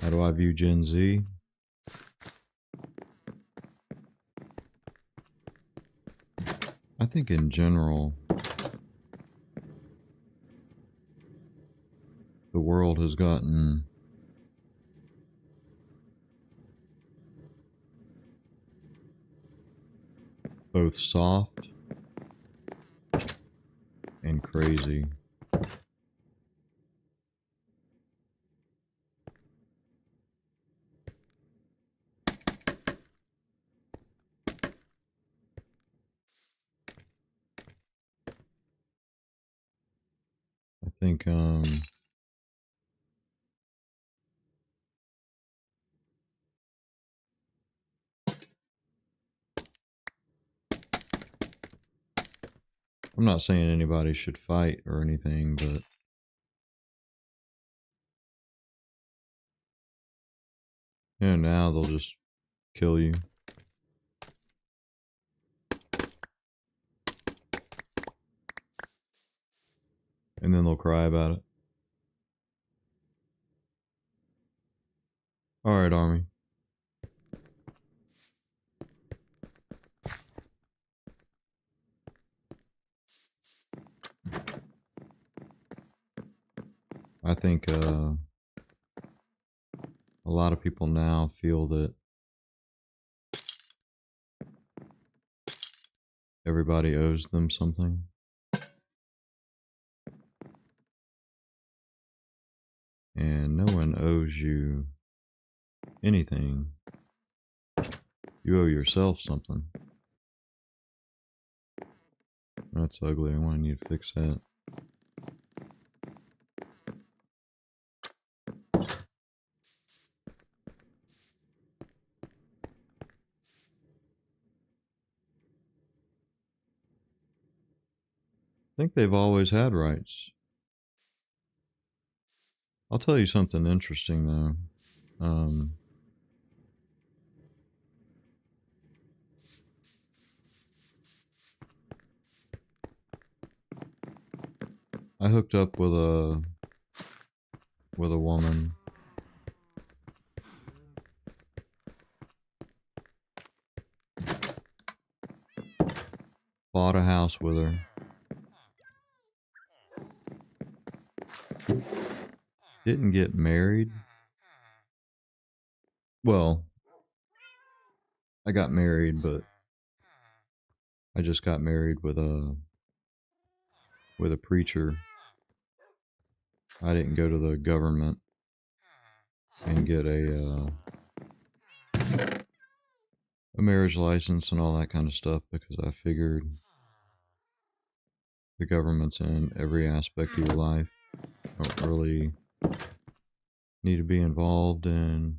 How do I view Gen Z? I think in general, the world has gotten both soft and crazy. I think I'm not saying anybody should fight or anything, but yeah, now they'll just kill you. And then they'll cry about it. Alright, Army. I think a lot of people now feel that everybody owes them something. And no one owes you anything. You owe yourself something. That's ugly. I want to need to fix that. I think they've always had rights. I'll tell you something interesting though. I hooked up with a woman. Bought a house with her. Didn't get married. Well, I got married, but I just got married with a preacher. I didn't go to the government and get a marriage license and all that kind of stuff because I figured the government's in every aspect of your life. Don't really need to be involved in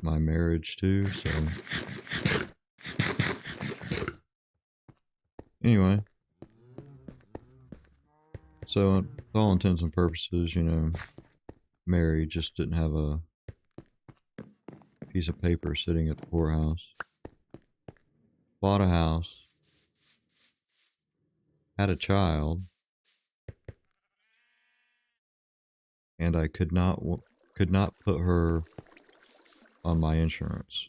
my marriage too. So anyway, so with all intents and purposes, Mary just didn't have a piece of paper sitting at the courthouse. Bought a house, had a child, and I could not put her on my insurance.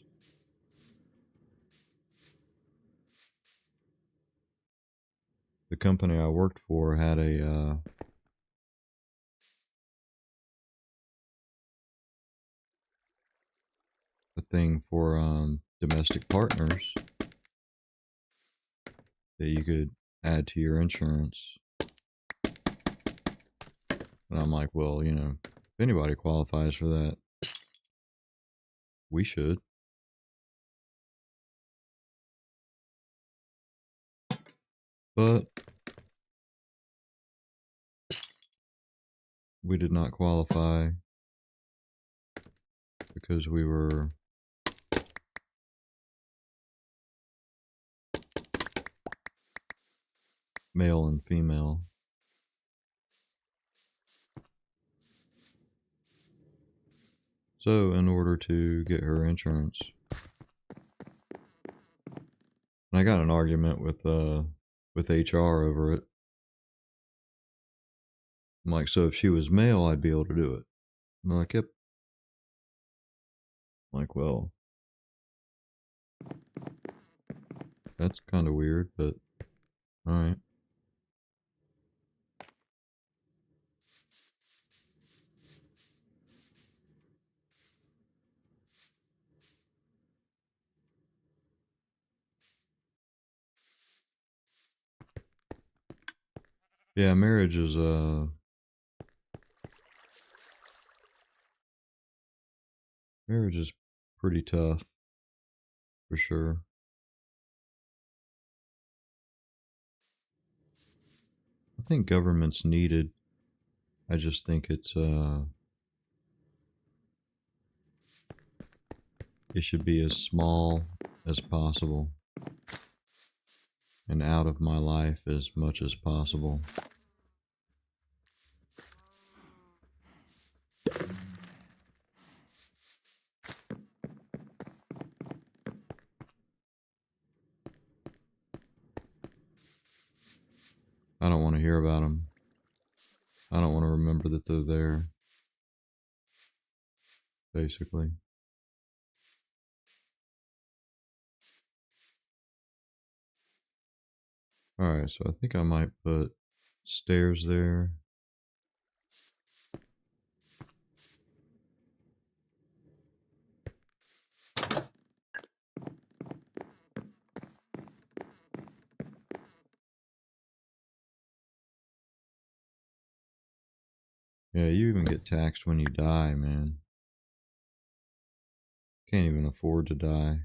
The company I worked for had a thing for domestic partners that you could add to your insurance. And I'm like, well, if anybody qualifies for that, we should. But we did not qualify because we were male and female. So in order to get her insurance, and I got an argument with HR over it. I'm like, so if she was male, I'd be able to do it. And they're like, yep. I'm like, well, that's kind of weird, but all right. Yeah, marriage is pretty tough for sure. I think government's needed. I just think it should be as small as possible and out of my life as much as possible. I don't want to hear about them. I don't want to remember that they're there, basically. Alright, so I think I might put stairs there. Yeah, you even get taxed when you die, man. Can't even afford to die.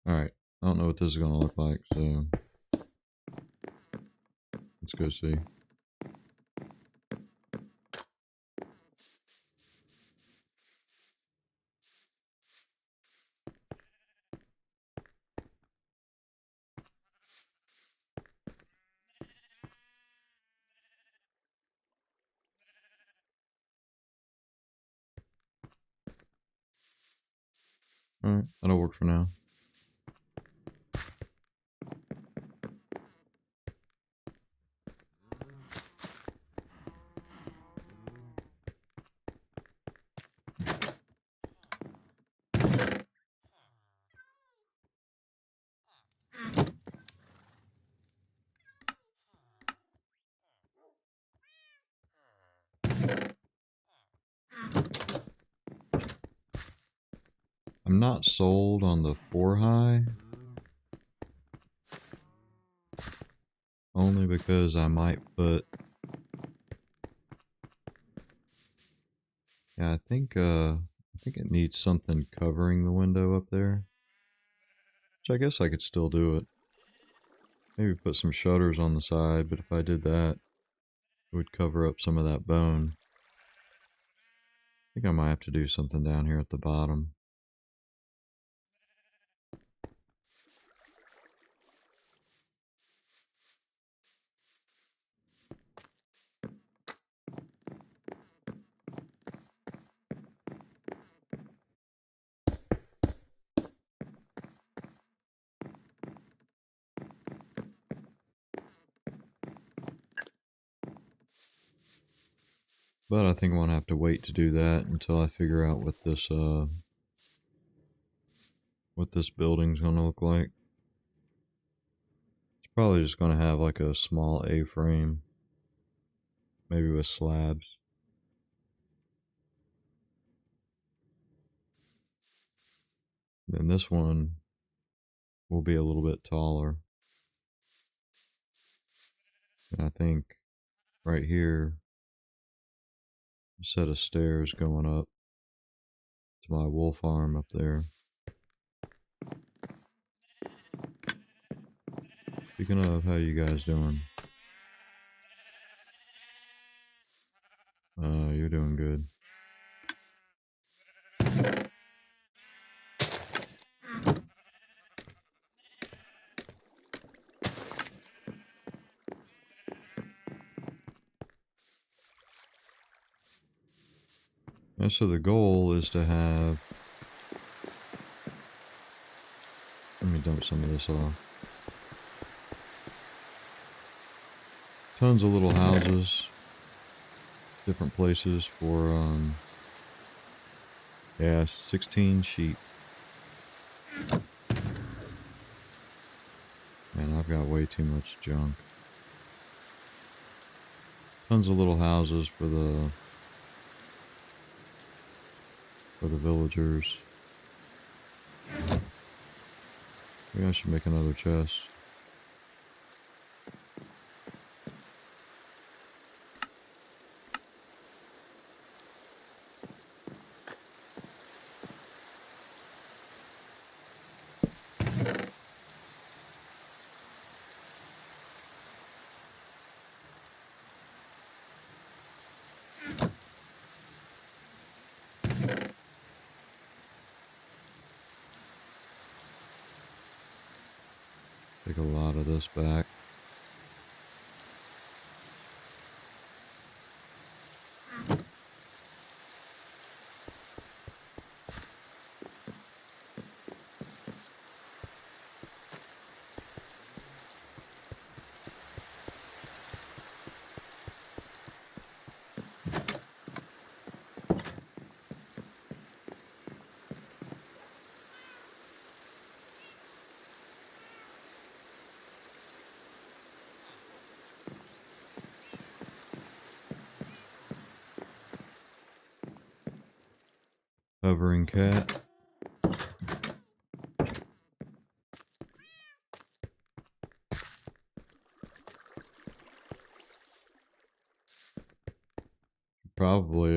Alright, I don't know what this is going to look like, so let's go see. Alright, that'll work for now. I'm not sold on the 4-high. Only because I might put... Yeah, I think it needs something covering the window up there. Which I guess I could still do it. Maybe put some shutters on the side, but if I did that, it would cover up some of that bone. I think I might have to do something down here at the bottom. But I think I'm gonna have to wait to do that until I figure out what this building's gonna look like. It's probably just gonna have like a small A-frame, maybe with slabs. Then this one will be a little bit taller. And I think right here, a set of stairs going up to my wool farm up there. Speaking of, how you guys doing? You're doing good. And so the goal is to have... Let me dump some of this off. Tons of little houses. Different places for, yeah, 16 sheep. Man, I've got way too much junk. Tons of little houses for the villagers. Maybe I should make another chest. Take a lot of this back. Hovering cat. Probably,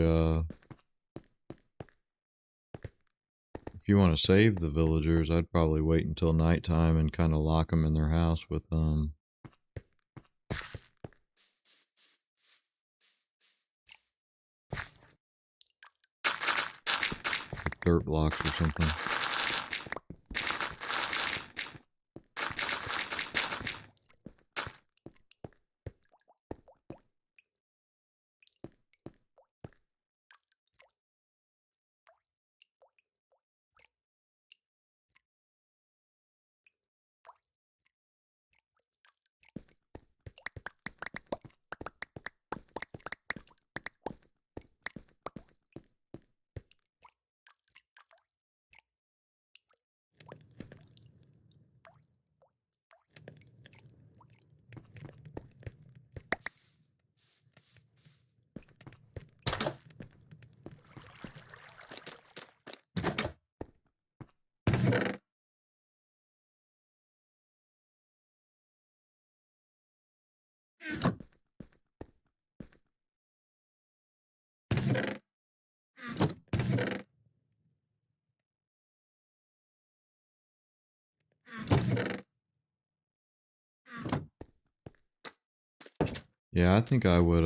if you want to save the villagers, I'd probably wait until nighttime and kind of lock them in their house with, dirt blocks or something. Yeah, I think I would,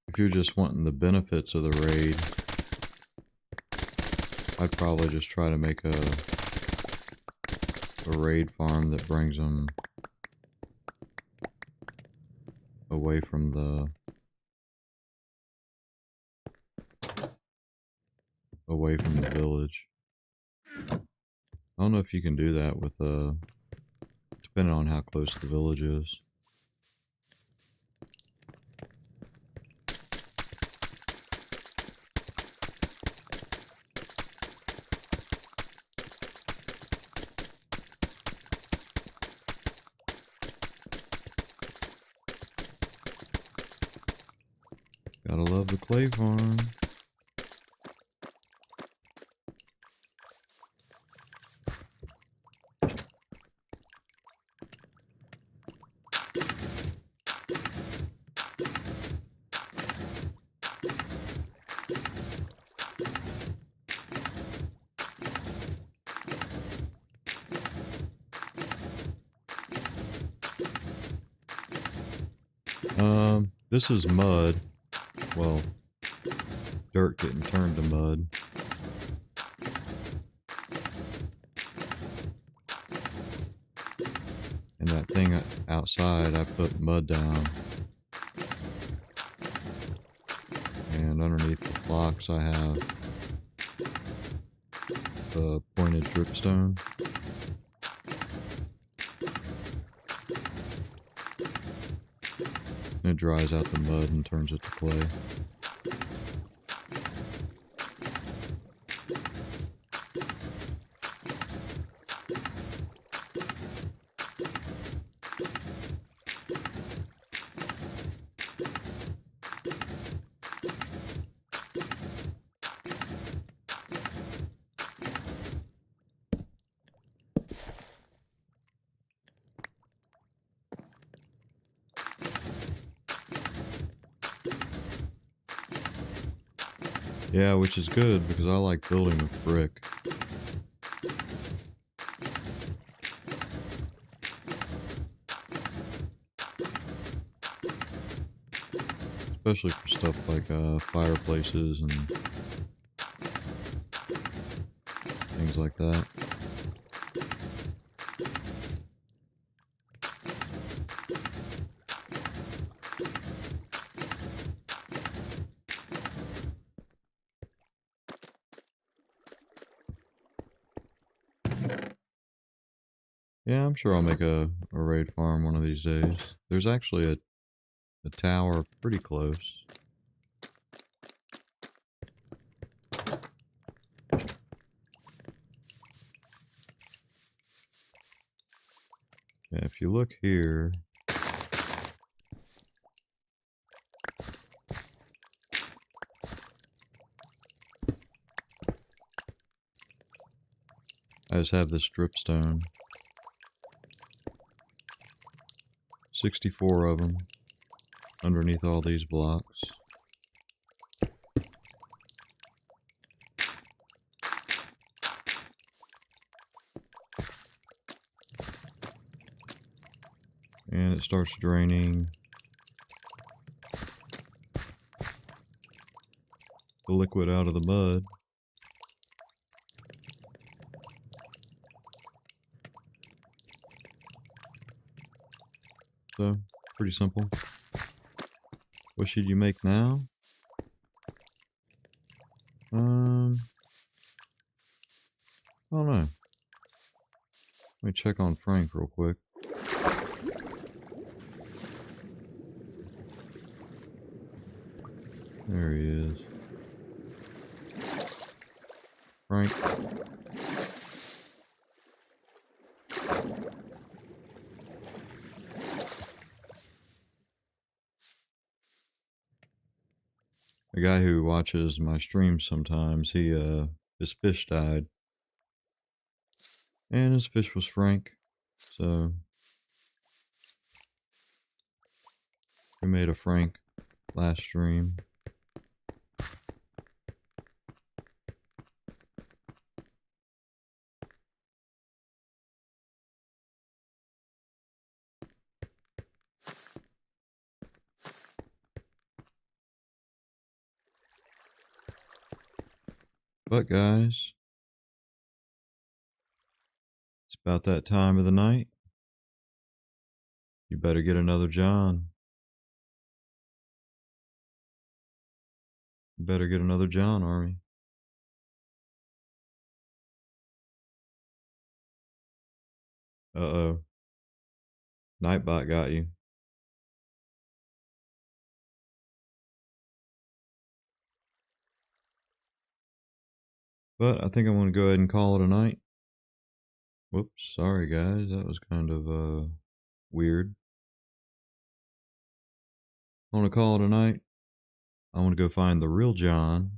if you're just wanting the benefits of the raid, I'd probably just try to make a raid farm that brings them away from the village. I don't know if you can do that with depending on how close the village is. Gotta love the clay farm. This is mud. Well, dirt getting turned to mud. And that thing outside, I put mud down. And underneath the blocks, I have the pointed dripstone. And it dries out the mud and turns it to clay. Yeah, which is good because I like building with brick. Especially for stuff like fireplaces and things like that. Yeah, I'm sure I'll make a raid farm one of these days. There's actually a tower pretty close. Yeah, if you look here, I just have this dripstone. 64 of them underneath all these blocks. And it starts draining the liquid out of the mud. So, pretty simple. What should you make now? I don't know. Let me check on Frank real quick. There he is. Frank. A guy who watches my streams sometimes, his fish died. And his fish was Frank. So we made a Frank last stream. But guys, it's about that time of the night. You better get another John. You better get another John, Army. Uh-oh. Nightbot got you. But I think I'm going to go ahead and call it a night. Whoops, sorry guys. That was kind of weird. I want to call it a night. I want to go find the real John.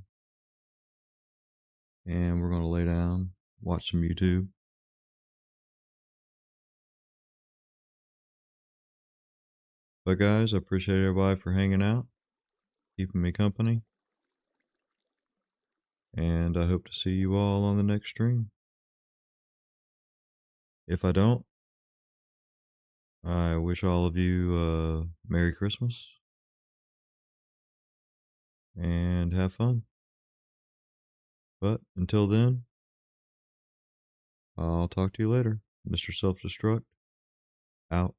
And we're going to lay down, watch some YouTube. But guys, I appreciate everybody for hanging out, keeping me company. And I hope to see you all on the next stream. If I don't, I wish all of you Merry Christmas and have fun. But until then, I'll talk to you later. Mr. Self Destruct, out.